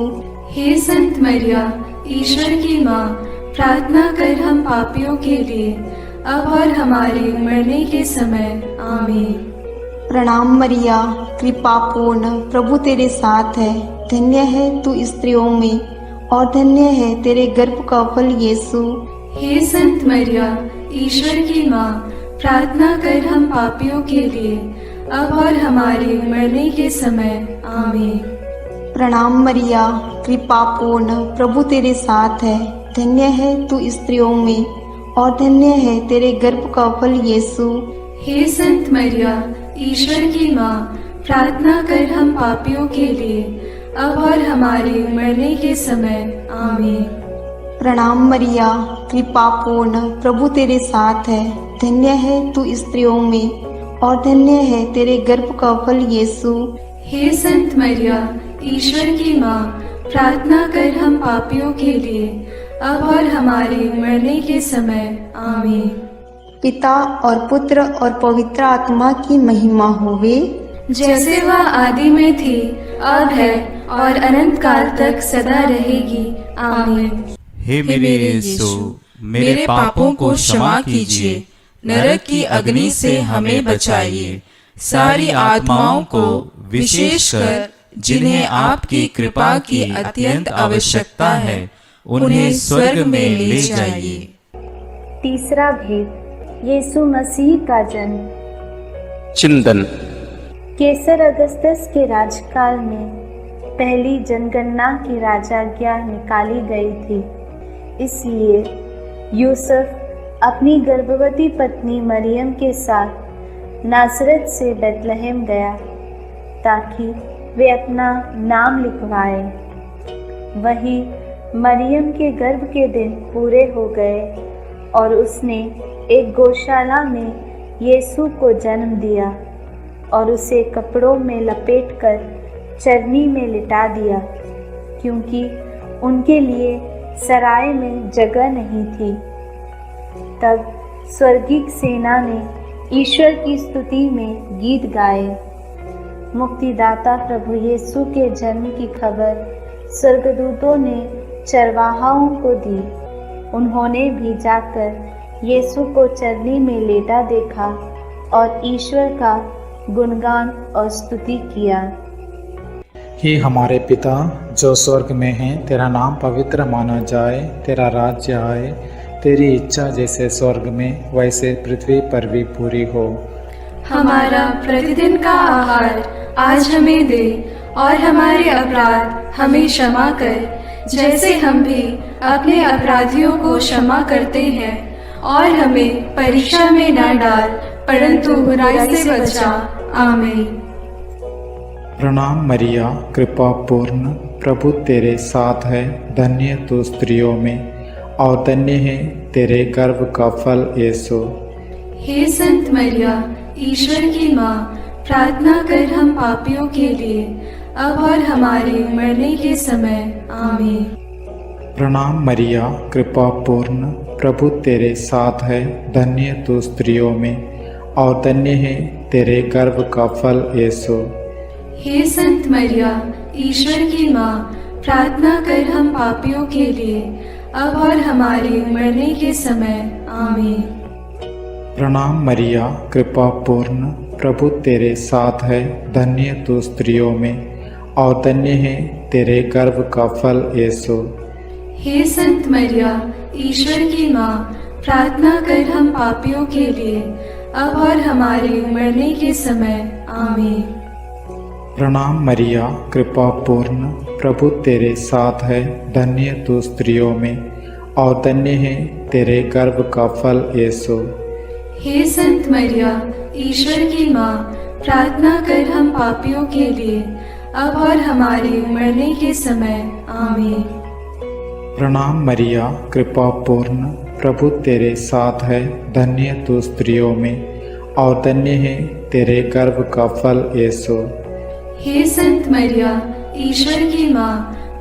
हे संत मरिया, ईश्वर की माँ, प्रार्थना कर हम पापियों के लिए, अब और हमारे मरने के समय आमीन। प्रणाम मरिया, कृपा पूर्ण, प्रभु तेरे साथ है। धन्य है तू स्त्रियों में और धन्य है तेरे गर्भ का फल यीशु। हे संत मरिया, ईश्वर की माँ, प्रार्थना कर हम पापियों के लिए, अब और हमारे मरने के समय आमीन। प्रणाम मरिया, कृपा पूर्ण, प्रभु तेरे साथ है। धन्य है तू स्त्रियों में और धन्य है तेरे गर्भ का फल यीशु। हे संत मरिया, ईश्वर की माँ, प्रार्थना कर हम पापियों के लिए, अब और हमारे मरने के समय आमीन। प्रणाम मरिया, कृपा पूर्ण, प्रभु तेरे साथ है। धन्य है तू स्त्रियों में और धन्य है तेरे गर्भ का फल यीशु। हे संत मरिया, ईश्वर की माँ, प्रार्थना कर हम पापियों के लिए, अब और हमारे मरने के समय आमीन। पिता और पुत्र और पवित्र आत्मा की महिमा होवे, जैसे वह आदि में थी, अब है और अनंत काल तक सदा रहेगी आमीन। हे मेरे यीशु, मेरे पापों को क्षमा कीजिए, नरक की अग्नि से हमें बचाइए, सारी आत्माओं को विशेषकर जिन्हें आपकी कृपा की अत्यंत आवश्यकता है, उन्हें स्वर्ग में ले जाइए। तीसरा भेद, यीशु मसीह का जन्म। चिंतन। केसर अगस्तस के राजकाल में पहली जनगणना की राजाज्ञा निकाली गई थी। इसलिए यूसुफ अपनी गर्भवती पत्नी मरियम के साथ नासरत से बेतलहम गया ताकि वे अपना नाम लिखवाए। वहीं मरियम के गर्भ के दिन पूरे हो गए और उसने एक गौशाला में यीशु को जन्म दिया और उसे कपड़ों में लपेटकर चरनी में लिटा दिया, क्योंकि उनके लिए सराय में जगह नहीं थी। तब स्वर्गीय सेना ने ईश्वर की स्तुति में गीत गाए। मुक्तिदाता प्रभु यीशु के जन्म की खबर स्वर्गदूतों ने चरवाहाओं को दी। उन्होंने भी जाकर यीशु को चरनी में लेटा देखा और ईश्वर का गुणगान और स्तुति किया। हे हमारे पिता जो स्वर्ग में है, तेरा नाम पवित्र माना जाए, तेरा राज्य आए, तेरी इच्छा जैसे स्वर्ग में वैसे पृथ्वी पर भी पूरी हो। हमारा प्रतिदिन का आहार आज हमें दे और हमारे अपराध हमें क्षमा कर, जैसे हम भी अपने अपराधियों को क्षमा करते हैं, और हमें परीक्षा में न डाल परंतु बुराई से बचा। आमीन। प्रणाम मरिया, कृपा पूर्ण, प्रभु तेरे साथ है। धन्य तू स्त्रियों में और धन्य है तेरे गर्भ का फल यीशु। हे संत मरिया, ईश्वर की माँ, प्रार्थना कर हम पापियों के लिए, अब और हमारे मरने के समय। आमीन। प्रणाम मरिया, कृपा पूर्ण, प्रभु तेरे साथ है। धन्य तू स्त्रियों में और धन्य है तेरे गर्भ का फल यीशु। हे संत मरिया, ईश्वर की माँ, प्रार्थना कर हम पापियों के लिए, अब और हमारे मरने के समय। आमीन। प्रणाम मरिया, कृपा पूर्ण, प्रभु तेरे साथ है। धन्य तू स्त्रियों में और धन्य है तेरे गर्भ का फल यीशु। हे संत मरिया, ईश्वर की माँ, प्रार्थना कर हम पापियों के लिए, अब और हमारे मरने के समय। आमीन। प्रणाम मरिया, कृपा पूर्ण, प्रभु तेरे साथ है। धन्य तू स्त्रियों में और धन्य है तेरे गर्भ का फल यीशु। हे संत मरिया, ईश्वर की माँ, प्रार्थना कर हम पापियों के लिए, अब और हमारे मरने के समय। आमीन। प्रणाम मरिया, कृपा पूर्ण, प्रभु तेरे साथ है। धन्य तू स्त्रियों में और धन्य है तेरे गर्भ का फल यीशु। हे संत मरिया, ईश्वर की माँ,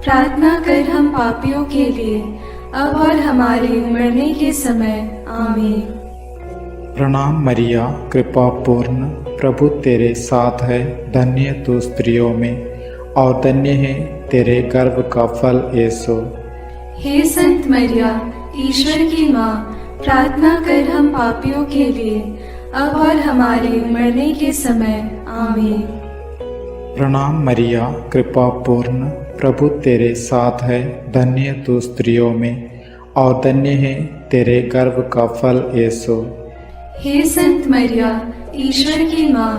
प्रार्थना कर हम पापियों के लिए, अब और हमारे मरने के समय। आमीन। प्रणाम मरिया, कृपा पूर्ण, प्रभु तेरे साथ है। धन्य तू स्त्रियों में और धन्य है तेरे गर्भ का फल यीशु। हे संत मरिया, ईश्वर की माँ, प्रार्थना कर हम पापियों के लिए, अब और हमारे मरने के समय। आमीन। प्रणाम मरिया, कृपा पूर्ण, प्रभु तेरे साथ है, धन्य तू स्त्रियों में और धन्य है तेरे गर्भ का फल यीशु। हे संत मरिया, ईश्वर की माँ,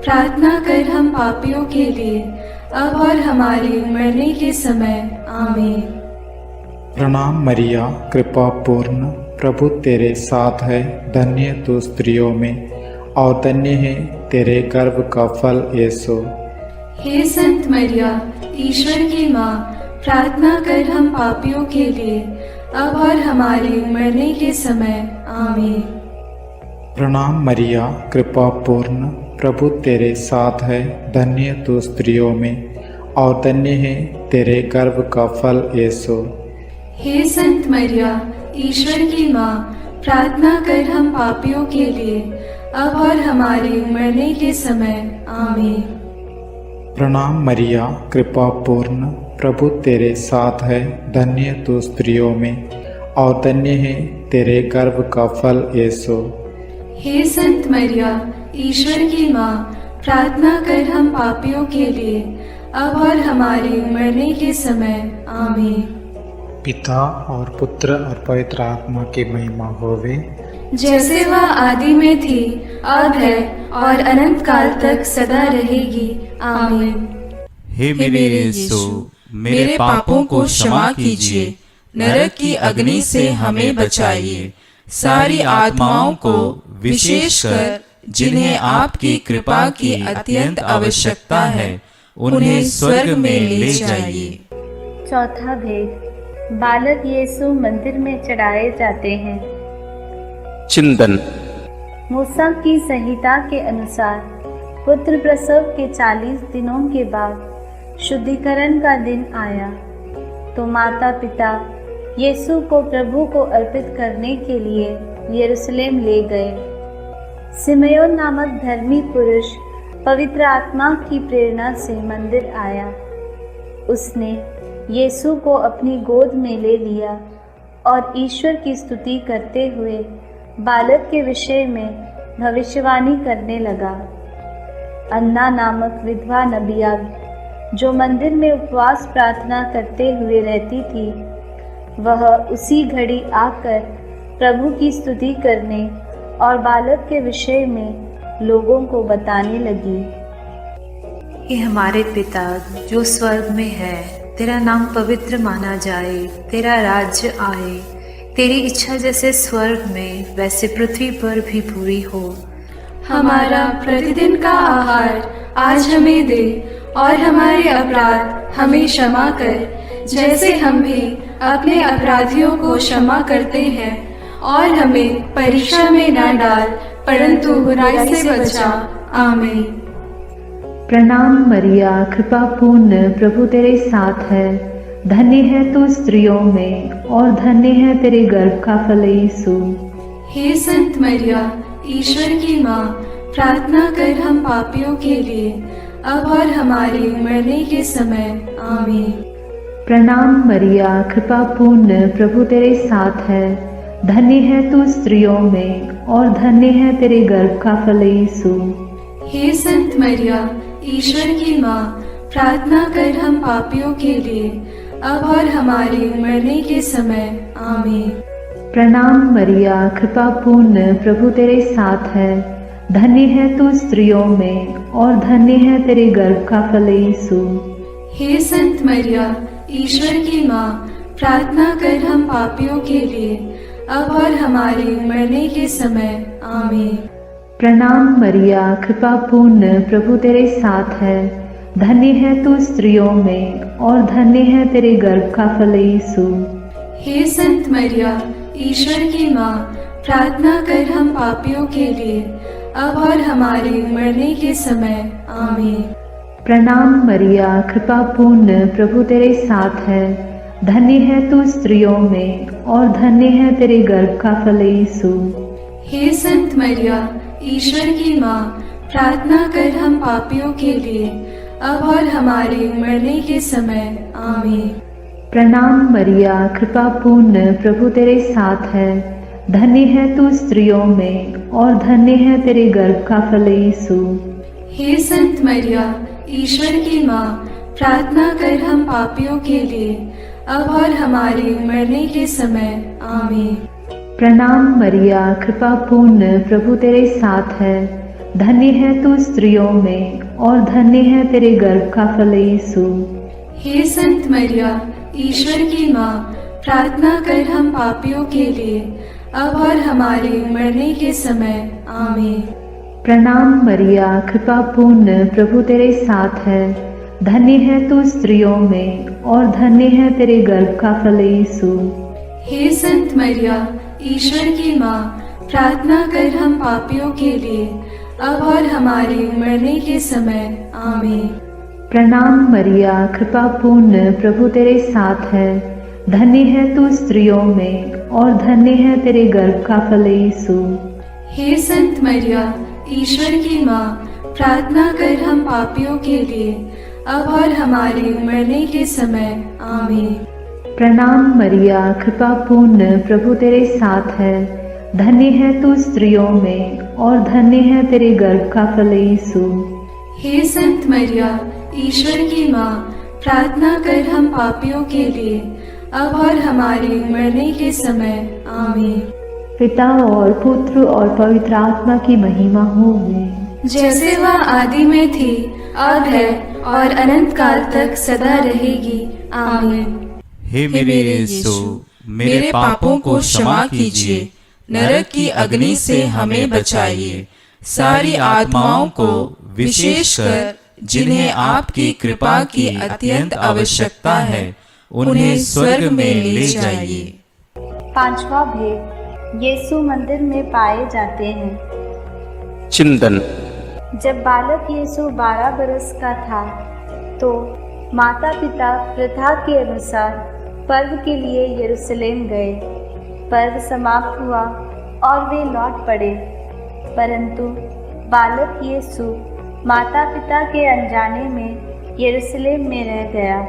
प्रार्थना कर हम पापियों के लिए, अब और हमारे मरने के समय। आमीन। प्रणाम मरिया, कृपा पूर्ण, प्रभु तेरे साथ है, धन्य तू स्त्रियों में और धन्य है तेरे गर्भ का फल यीशु। हे संत मरिया, ईश्वर की माँ, प्रार्थना कर हम पापियों के लिए, अब और हमारे मरने के समय। आमीन। प्रणाम मरिया, कृपा पूर्ण, प्रभु तेरे साथ है, धन्य तू स्त्रियों में और धन्य है तेरे गर्भ का फल यीशु। हे संत मरिया, ईश्वर की माँ, प्रार्थना कर हम पापियों के लिए, अब और हमारे मरने के समय। आमीन। प्रणाम मरिया, कृपा पूर्ण, प्रभु तेरे साथ है, धन्य तू स्त्रियों में और धन्य है तेरे गर्भ का फल यीशु। हे संत मरिया, ईश्वर की माँ, प्रार्थना कर हम पापियों के लिए, अब और हमारे मरने के समय। आमीन। पिता और पुत्र और पवित्र आत्मा की महिमा होवे, जैसे वह आदि में थी, अब है और अनंत काल तक सदा रहेगी। आमीन। हे मेरे यीशु, मेरे पापों को क्षमा कीजिए, नरक की अग्नि से हमें बचाइए, सारी आत्माओं को विशेषकर जिन्हें आपकी कृपा की अत्यंत आवश्यकता है, उन्हें स्वर्ग में ले जाइए। चौथा भेद, बालक यीशु मंदिर में चढ़ाए जाते हैं। चिंतन। मूसा की संहिता के अनुसार पुत्र प्रसव के 40 दिनों के बाद शुद्धिकरण का दिन आया, तो माता पिता यीशु को प्रभु को अर्पित करने के लिए यरूशलेम ले गए। सिमयोन नामक धर्मी पुरुष पवित्र आत्मा की प्रेरणा से मंदिर आया। उसने यीशु को अपनी गोद में ले लिया और ईश्वर की स्तुति करते हुए बालक के विषय में भविष्यवाणी करने लगा। अन्ना नामक विधवा नबिया, जो मंदिर में उपवास प्रार्थना करते हुए रहती थी, वह उसी घड़ी आकर प्रभु की स्तुति करने और बालक के विषय में लोगों को बताने लगी। हे हमारे पिता जो स्वर्ग में है, तेरा नाम पवित्र माना जाए, तेरा राज्य आए, तेरी इच्छा जैसे स्वर्ग में वैसे पृथ्वी पर भी पूरी हो। हमारा प्रतिदिन का आहार आज हमें दे, और हमारे अपराध हमें क्षमा कर, जैसे हम भी अपने अपराधियों को क्षमा करते हैं, और हमें परीक्षा में न डाल, परंतु बुराई से बचा। आमीन। प्रणाम मरिया, कृपा पूर्ण, प्रभु तेरे साथ है, धन्य है तू स्त्रियों में और धन्य है तेरे गर्भ का फल यीशु। हे संत मरिया, ईश्वर की माँ, प्रार्थना कर हम पापियों के लिए, अब और हमारे मरने के समय। आमीन। प्रणाम मरिया, कृपा पूर्ण, प्रभु तेरे साथ है, धन्य है तू स्त्रियों में और धन्य है तेरे गर्भ का फल यीशु। हे संत मरिया, ईश्वर की माँ, प्रार्थना कर हम पापियों के लिए, अब और हमारे मरने के समय। आमीन। प्रणाम मरिया, कृपा पूर्ण, प्रभु तेरे साथ है, धन्य है तू स्त्रियों में और धन्य है तेरे गर्भ का फल यीशु। हे संत मरिया, ईश्वर की माँ, प्रार्थना कर हम पापियों के लिए, अब और हमारे मरने के समय। आमीन। प्रणाम मरिया, कृपा पूर्ण, प्रभु तेरे साथ है, धन्य है तू स्त्रियों में और धन्य है तेरे गर्भ का फल यीशु। हे संत मरिया, ईश्वर की माँ, प्रार्थना कर हम पापियों के लिए, अब और हमारे मरने के समय। आमीन। प्रणाम मरिया, कृपा पूर्ण, प्रभु तेरे साथ है, धन्य है तू स्त्रियों में और धन्य है तेरे गर्भ का फल यीशु। हे संत मरिया, ईश्वर की माँ, प्रार्थना कर हम पापियों के लिए, अब और हमारे मरने के समय। आमीन। प्रणाम मरिया, कृपा पूर्ण, प्रभु तेरे साथ है, धन्य है तू स्त्रियों में और धन्य है तेरे गर्भ का फल यीशु। हे संत मरिया, ईश्वर की माँ, प्रार्थना कर हम पापियों के लिए, अब और हमारे मरने के समय। आमीन। प्रणाम मरिया, कृपा पूर्ण, प्रभु तेरे साथ है। धन्य है तू स्त्रियों में और धन्य है तेरे गर्भ का फल यीशु। हे संत मरिया, ईश्वर की माँ, प्रार्थना कर हम पापियों के लिए, अब और हमारे मरने के समय। आमीन। प्रणाम मरिया, कृपा पूर्ण, प्रभु तेरे साथ है। धन्य है तू स्त्रियों में और धन्य है तेरे गर्भ का फल यीशु। हे संत मरिया, ईश्वर की माँ, प्रार्थना कर हम पापियों के लिए, अब और हमारे मरने के समय। आमीन। प्रणाम मरिया, कृपा पूर्ण, प्रभु तेरे साथ है। धन्य है तू स्त्रियों में और धन्य है तेरे गर्भ का फल यीशु। हे संत मरिया, ईश्वर की माँ, प्रार्थना कर हम पापियों के लिए, अब और हमारे मरने के समय। आमीन। प्रणाम मरिया, कृपा पूर्ण, प्रभु तेरे साथ है। धन्य है तू स्त्रियों में और धन्य है तेरे गर्भ का फल यीशु। हे संत मरिया, ईश्वर की माँ, प्रार्थना कर हम पापियों के लिए, अब और हमारे मरने के समय। आमीन। पिता और पुत्र और पवित्र आत्मा की महिमा होवे, जैसे वह आदि में थी, अब है और अनंत काल तक सदा रहेगी। आमीन। हे मेरे यीशु, मेरे पापों को क्षमा कीजिए, नरक की अग्नि से हमें बचाइए, सारी आत्माओं को, विशेषकर जिन्हें आपकी कृपा की अत्यंत आवश्यकता है, उन्हें स्वर्ग में ले जाइए। पांचवा भेद, यीशु मंदिर में पाए जाते हैं। चिंतन। जब बालक यीशु 12 बरस का था तो माता पिता प्रथा के अनुसार पर्व के लिए यरूशलेम गए। पर्व समाप्त हुआ और वे लौट पड़े, परंतु बालक यीशु माता पिता के अनजाने में यरूशलेम में रह गया।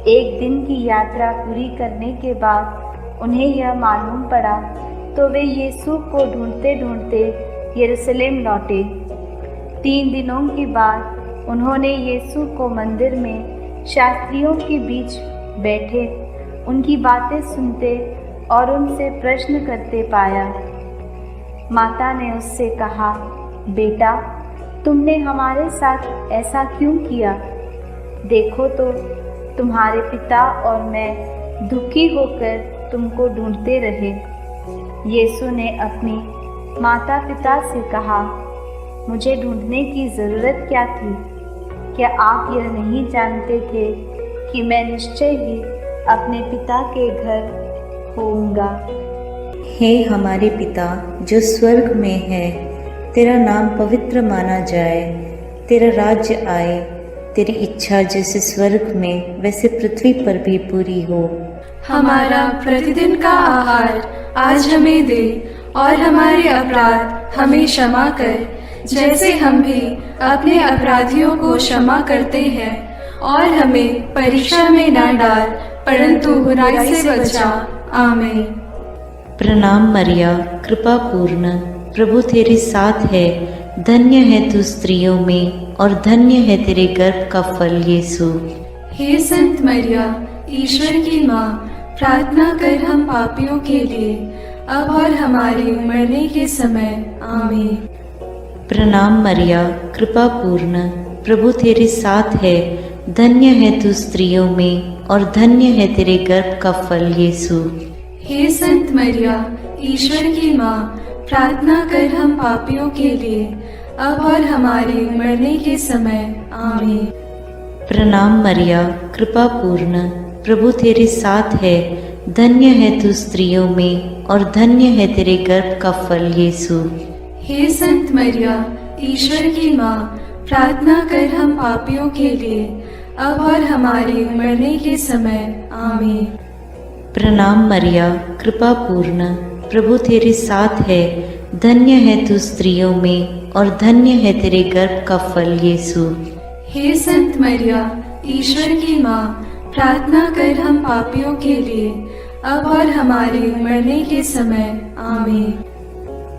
एक दिन की यात्रा पूरी करने के बाद उन्हें यह मालूम पड़ा तो वे यीशु को ढूंढते ढूंढते यरूशलेम लौटे। 3 दिनों के बाद उन्होंने यीशु को मंदिर में शास्त्रियों के बीच बैठे उनकी बातें सुनते और उनसे प्रश्न करते पाया। माता ने उससे कहा, बेटा, तुमने हमारे साथ ऐसा क्यों किया? देखो तो तुम्हारे पिता और मैं दुखी होकर तुमको ढूंढते रहे। यीशु ने अपनी माता पिता से कहा, मुझे ढूंढने की ज़रूरत क्या थी? क्या आप यह नहीं जानते थे कि मैं निश्चय ही अपने पिता के घर होऊंगा? हे हमारे पिता जो स्वर्ग में है, तेरा नाम पवित्र माना जाए, तेरा राज्य आए, तेरी इच्छा जैसे स्वर्ग में वैसे पृथ्वी पर भी पूरी हो। हमारा प्रतिदिन का आहार आज हमें दे और हमारे अपराध हमें क्षमा कर, जैसे हम भी अपने अपराधियों को क्षमा करते हैं, और हमें परीक्षा में न डाल, परंतु बुराई से बचा। आमीन। प्रणाम मरिया, कृपा पूर्ण, प्रभु तेरे साथ है। धन्य है तू स्त्रियों में और धन्य है तेरे गर्भ का फल यीशु। हे संत मरिया, ईश्वर की माँ, प्रार्थना कर हम पापियों के लिए, अब और हमारे मरने के समय। आमीन। प्रणाम मरिया, कृपा पूर्ण, प्रभु तेरे साथ है। धन्य है तू स्त्रियों में और धन्य है तेरे गर्भ का फल यीशु। हे संत मरिया, ईश्वर की माँ, प्रार्थना कर हम पापियों के लिए, अब और हमारे मरने के समय। आमीन। प्रणाम मरिया, कृपा पूर्ण, प्रभु तेरे साथ है। धन्य है तू स्त्रियों में और धन्य है तेरे गर्भ का फल यीशु। हे संत मरिया, ईश्वर की माँ, प्रार्थना कर हम पापियों के लिए, अब और हमारे मरने के समय। आमीन। प्रणाम मरिया, कृपा पूर्ण, प्रभु तेरे साथ है। धन्य है तू स्त्रियों में और धन्य है तेरे गर्भ का फल यीशु। हे संत मरिया, ईश्वर की माँ, प्रार्थना कर हम पापियों के लिए, अब और हमारे मरने के समय आमीन।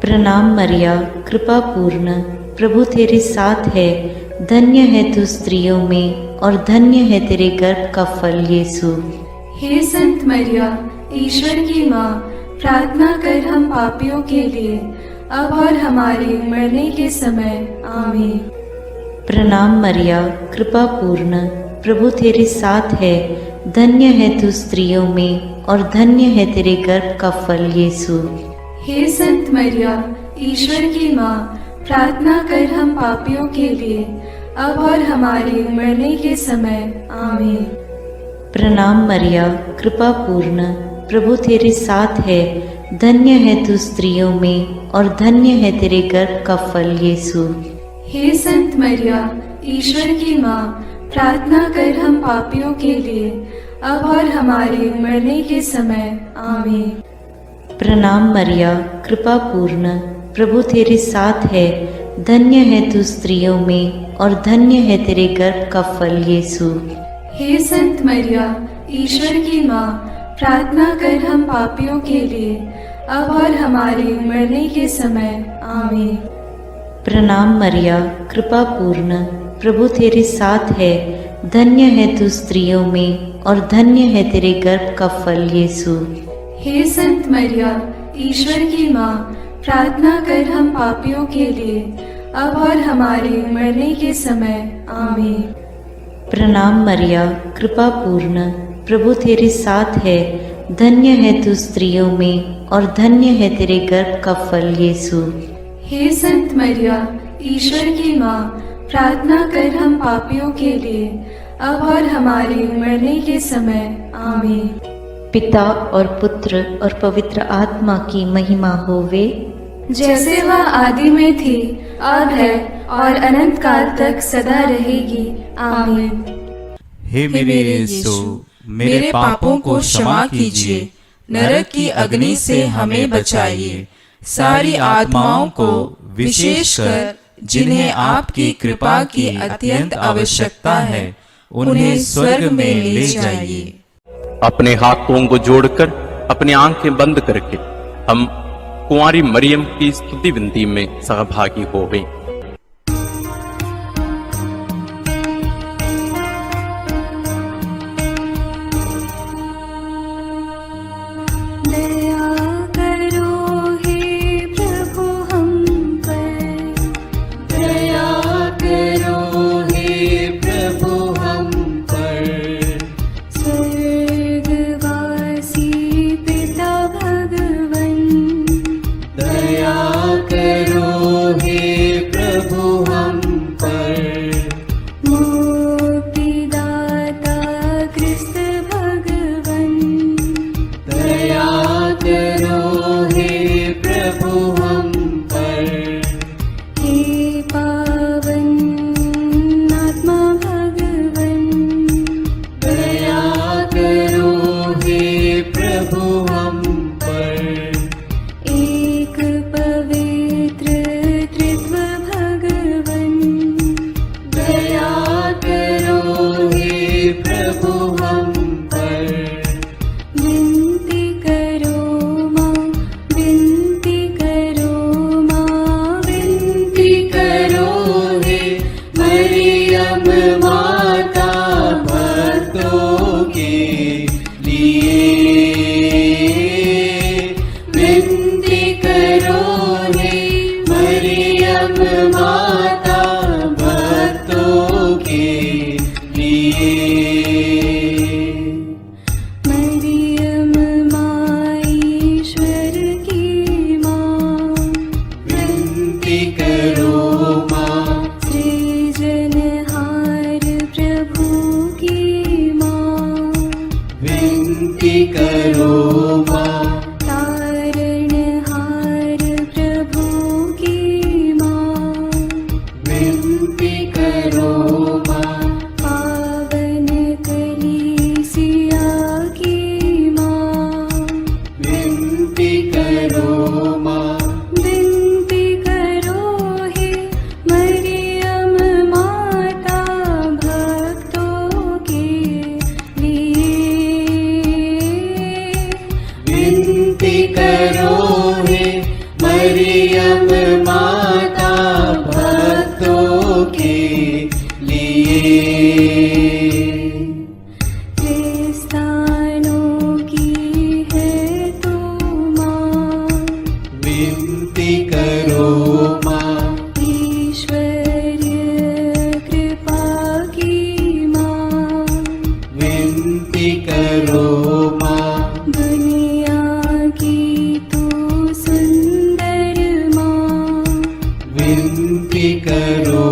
प्रणाम मरिया, कृपा पूर्ण, प्रभु तेरे साथ है, धन्य है तू स्त्रियों में और धन्य है तेरे गर्भ का फल यीशु। हे संत मरिया, ईश्वर की माँ, प्रार्थना कर हम पापियों के लिए, अब और हमारे मरने के समय आमीन। प्रणाम मरिया, कृपा पूर्ण, प्रभु तेरे साथ है, धन्य है तू स्त्रियों में और धन्य है तेरे गर्भ का फल यीशु। हे संत मरिया, ईश्वर की माँ, प्रार्थना कर हम पापियों के लिए, अब और हमारे मरने के समय आमीन। प्रणाम मरिया, कृपा पूर्ण, प्रभु तेरे साथ है, धन्य है तू स्त्रियों में और धन्य है तेरे गर्भ का फल यीशु। हे संत मरिया, ईश्वर की माँ, प्रार्थना कर हम पापियों के लिए, अब और हमारे मरने के समय आमीन। प्रणाम मरिया, कृपा पूर्ण, प्रभु तेरे साथ है, धन्य है तू स्त्रियों में और धन्य है तेरे गर्भ का फल यीशु। हे संत मरिया, ईश्वर की माँ, प्रार्थना कर हम पापियों के लिए, अब और हमारे मरने के समय आमीन। प्रणाम मरिया, कृपा पूर्ण, प्रभु तेरे साथ है, धन्य है तू स्त्रियों में और धन्य है तेरे गर्भ का फल यीशु। हे संत मरिया, ईश्वर की माँ, प्रार्थना कर हम पापियों के लिए, अब और हमारे मरने के समय आमीन। प्रणाम मरिया, कृपा पूर्ण, प्रभु तेरे साथ है, धन्य है तू स्त्रियों में और धन्य है तेरे गर्भ का फल यीशु। हे संत मरिया, ईश्वर की माँ, प्रार्थना कर हम पापियों के लिए, अब और हमारे मरने के समय आमीन। पिता और पुत्र और पवित्र आत्मा की महिमा होवे, जैसे वह आदि में थी, अब है और अनंत काल तक सदा रहेगी आमीन। हे मेरे यीशु, मेरे पापों को क्षमा कीजिए, नरक की अग्नि से हमें बचाइए, सारी आत्माओं को विशेषकर जिन्हें आपकी कृपा की अत्यंत आवश्यकता है, उन्हें स्वर्ग में ले जाइए। अपने हाथों को जोड़कर अपनी आंखें बंद करके हम कुंवारी मरियम की स्तुति विनती में सहभागी हो गए। करो माँ, दुनिया की तू सुंदर माँ, विनती करो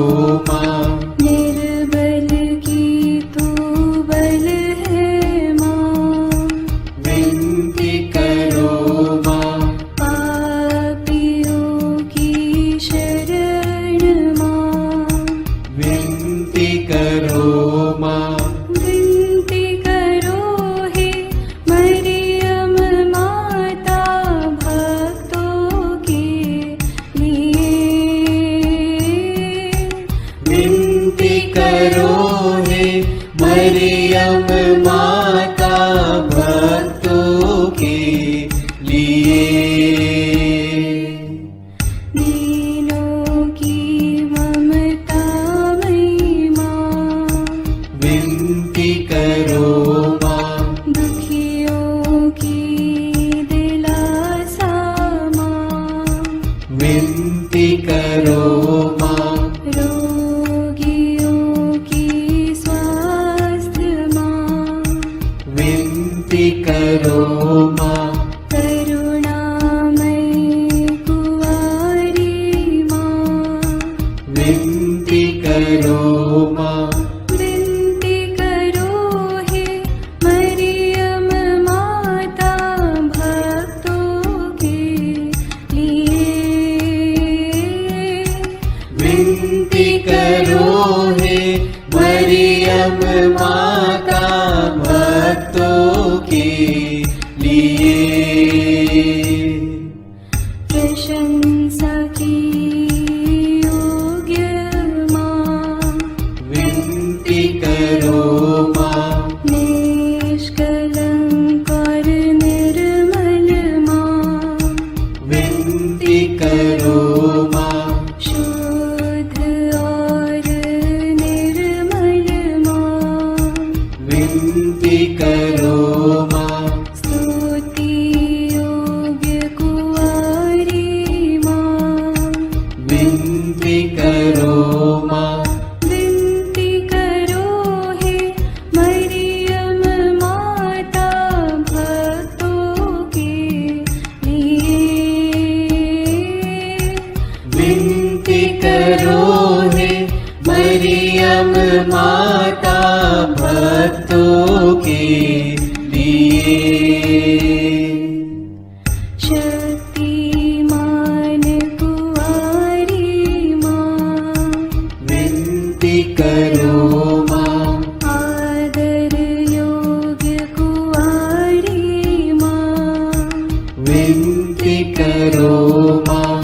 माँ, निर्बल की तू बल है माँ, विनती करो माँ, पापियों की शरण माँ, विनती करो माँ, विनती करो हे मरियम माता भक्तों के लिए, विनती करो हे मरियम माता भक्तों के लिए। दीनों की ममता मई माँ, विनती करो माँ, दुखियों की दिलासा माँ, विनती करो माँ, रोगियों की स्वास्थ्य माँ, विनती करो माँ, करुणामयी कुंवारी माँ, विनती करो माँ, विनती करो हे मरियम माता भक्तों के लिए, विनती करो हे मरियम माता भक्तों के लिए। प्रशंसा की योग्य माँ, विनती करो माँ, निष्कलंक और निर्मल माँ, विनती करो माँ, शुद्ध और निर्मल माँ, विनती करो माँ, स्तुति योग्य कुंवारी माँ, विनती करो माँ, विनती करो हे मरियम माता भक्तों के लिए, विनती करो हे मरियम माता भक्तों के लिए। शक्तिमान कुंवारी माँ, विनती करो माँ, आदर योग्य कुंवारी माँ, विनती करो माँ,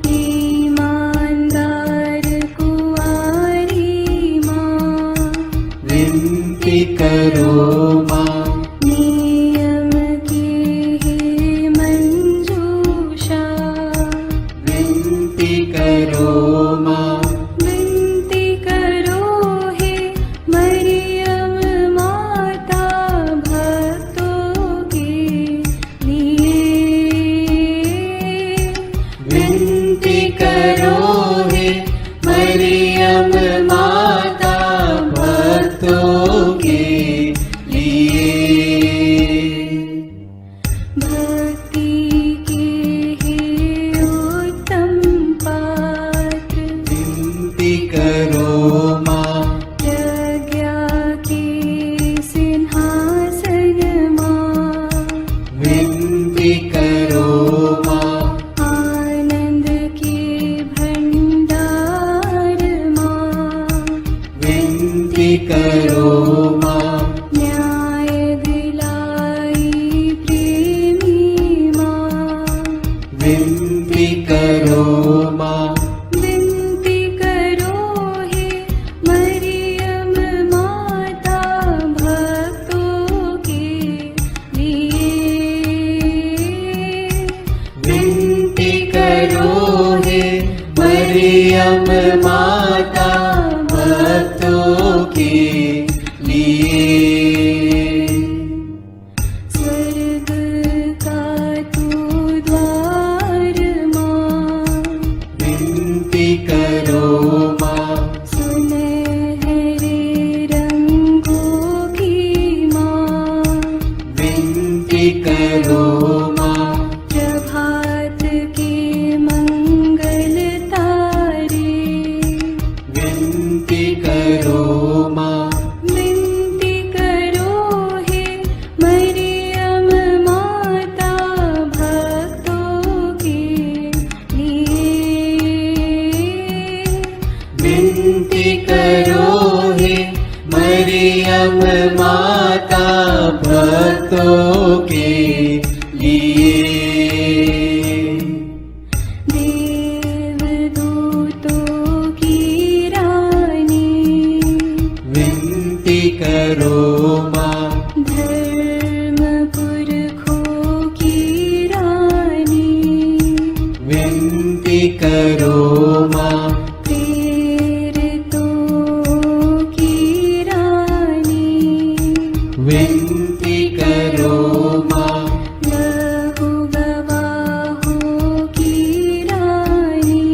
ईमानदार कुंवारी माँ, विनती करो माँ, नियम की हे मंजूषा, विनती करो माँ, विनती करो हे मरियम माता भक्तों के लिए, करो माँ। प्रभात के मंगल तारे, विनती करो माँ। विनती करो हे मरियम माता भक्तों के लिए। विनती करो हे मरियम माता भक्तों के लिए। देवदूतों की रानी, विनती करो माँ। धर्म पुरखों की रानी, विनती करो माँ। प्रेरितों की रानी, विनती करो माँ। लहू गवाहों की रानी,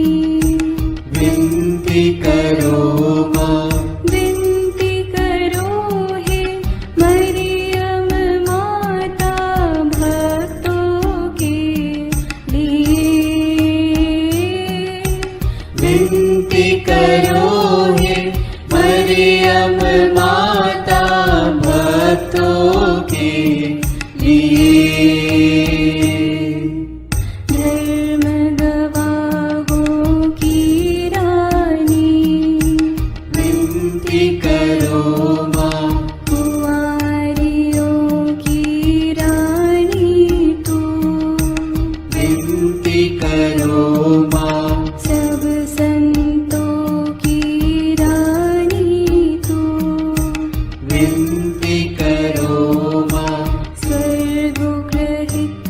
विनती करो माँ। विनती करो हे मरियम माता भक्तों के लिए। विनती करो हे मरियम माता भक्तों के लिए। धर्म गवाहों की रानी, विनती करो माँ। कुंवारियों की रानी तू, विनती करो माँ। सब संतों की रानी तू, विनती करो माँ। स्वर्गोग्रहित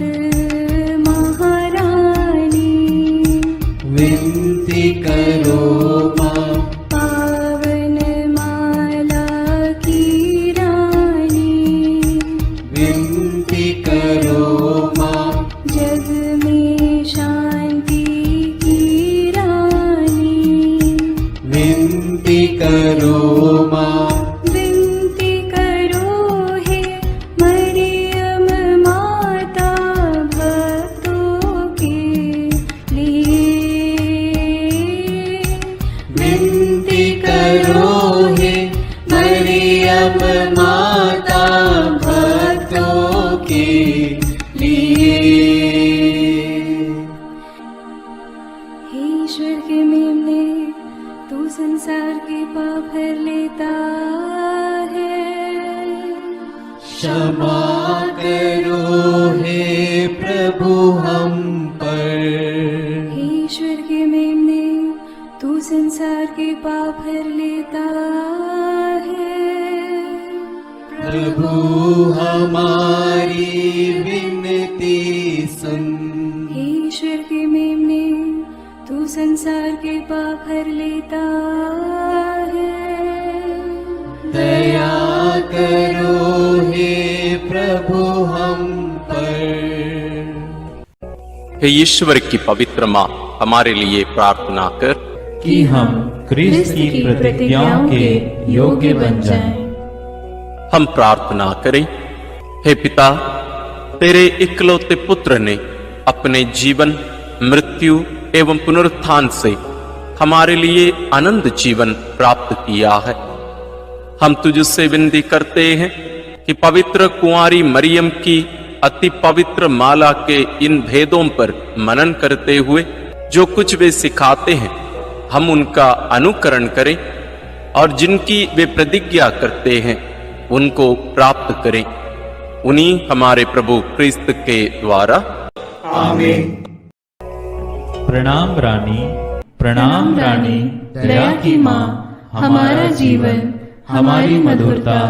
महारानी, विनती करो माँ। पावन माला की रानी, विनती करो माँ। जग में शांति की रानी, विनती करो माँ। विनती करो हे मरियम माता भक्तों के लिए। विनती करो हे मरियम माता भक्तों के लिए। हे ईश्वर के मेमने, तू संसार के पाप हर लेता है। क्षमा करो हे प्रभु हम पर। हे ईश्वर के मेमने, तू संसार के पाप हर लेता है। प्रभु हमारी विनती सुन। हे ईश्वर के मेमने, तू संसार के पाप हर लेता है। दया करो हे प्रभु हम पर। हे ईश्वर की पवित्र माँ, हमारे लिए प्रार्थना कर कि हम क्रिस्त की प्रतिज्ञाओं के योग्य बन जाएं। हम प्रार्थना करें। हे पिता, तेरे इकलौते पुत्र ने अपने जीवन, मृत्यु एवं पुनरुत्थान से हमारे लिए अनंत जीवन प्राप्त किया है। हम तुझसे विनती करते हैं कि पवित्र कुंवारी मरियम की अति पवित्र माला के इन भेदों पर मनन करते हुए जो कुछ वे सिखाते हैं, हम उनका अनुकरण करें और जिनकी वे प्रतिज्ञा करते हैं उनको प्राप्त करें। उन्हीं हमारे प्रभु क्रिस्त के द्वारा। आमीन। प्रणाम रानी, प्रणाम रानी, दया की माँ, हमारा जीवन, हमारी मधुरता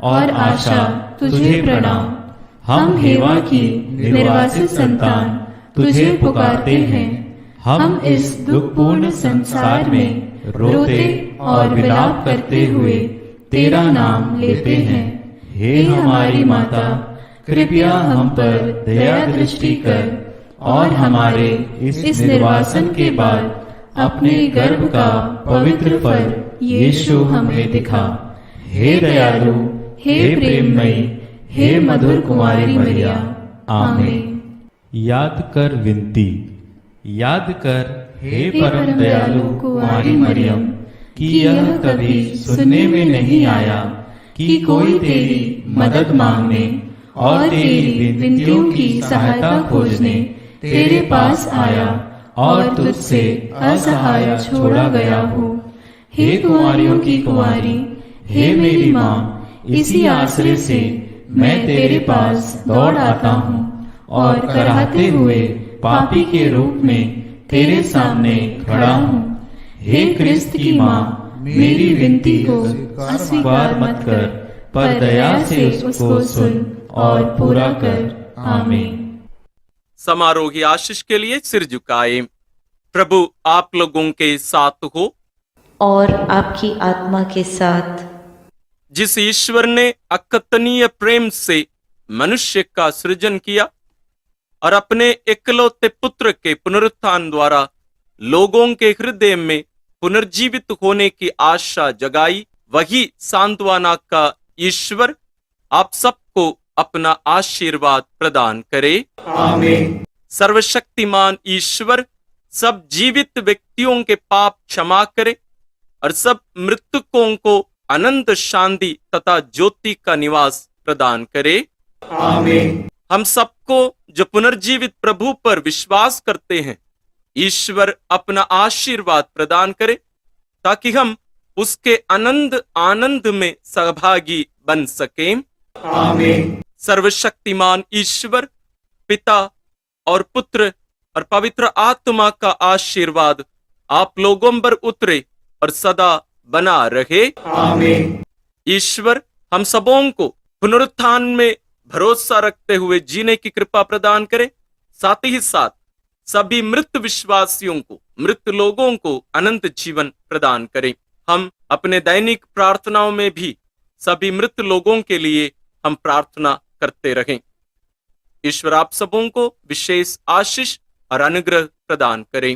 और आशा तुझे प्रणाम। हम हेवा की निर्वासित संतान तुझे पुकारते हैं। हम इस दुखपूर्ण संसार में रोते और विलाप करते हुए तेरा नाम लेते हैं। हे हमारी माता, कृपया हम पर दया दृष्टि कर और हमारे इस निर्वासन के बाद अपने गर्भ का पवित्र फल यीशु हमें दिखा। हे दयालु, हे प्रेममयी, हे मधुर कुमारी मरिया, आमीन। याद कर विनती। याद कर हे परम दयालु कुंवारी मरियम कि यह कभी सुनने में नहीं आया कि कोई तेरी मदद मांगने और तेरी विनतियों की सहायता खोजने तेरे पास आया और तुझसे असहाय छोड़ा गया हो। हे कुंवारियों की कुंवारी, हे मेरी माँ, इसी आश्रय से मैं तेरे पास दौड़ आता हूँ और कराहते हुए पापी के रूप में तेरे सामने खड़ा हूँ। हे क्रिस्त की माँ, मेरी विनती को अस्वीकार मत कर, पर दया से उसको सुन और पूरा कर। आमीन। समारोह की आशीष के लिए सिर झुकाए। प्रभु आप लोगों के साथ हो और आपकी आत्मा के साथ। जिस ईश्वर ने अकथनीय प्रेम से मनुष्य का सृजन किया और अपने इकलौते पुत्र के पुनरुत्थान द्वारा लोगों के हृदय में पुनर्जीवित होने की आशा जगाई, वही सांत्वना का ईश्वर आप सबको अपना आशीर्वाद प्रदान करे। आमीन। सर्वशक्तिमान ईश्वर सब जीवित व्यक्तियों के पाप क्षमा करे और सब मृतकों को अनंत शांति तथा ज्योति का निवास प्रदान करे। आमीन। हम सबको जो पुनर्जीवित प्रभु पर विश्वास करते हैं, ईश्वर अपना आशीर्वाद प्रदान करे ताकि हम उसके अनंत आनंद में सहभागी बन सकें। आमीन। सर्वशक्तिमान ईश्वर पिता और पुत्र और पवित्र आत्मा का आशीर्वाद आप लोगों पर उतरे और सदा बना रहे। आमीन। ईश्वर हम सबों को पुनरुत्थान में भरोसा रखते हुए जीने की कृपा प्रदान करे, साथ ही साथ सभी मृत विश्वासियों को, मृत लोगों को अनंत जीवन प्रदान करें। हम अपने दैनिक प्रार्थनाओं में भी सभी मृत लोगों के लिए हम प्रार्थना करते रहें। ईश्वर आप सबों को विशेष आशीष और अनुग्रह प्रदान करें।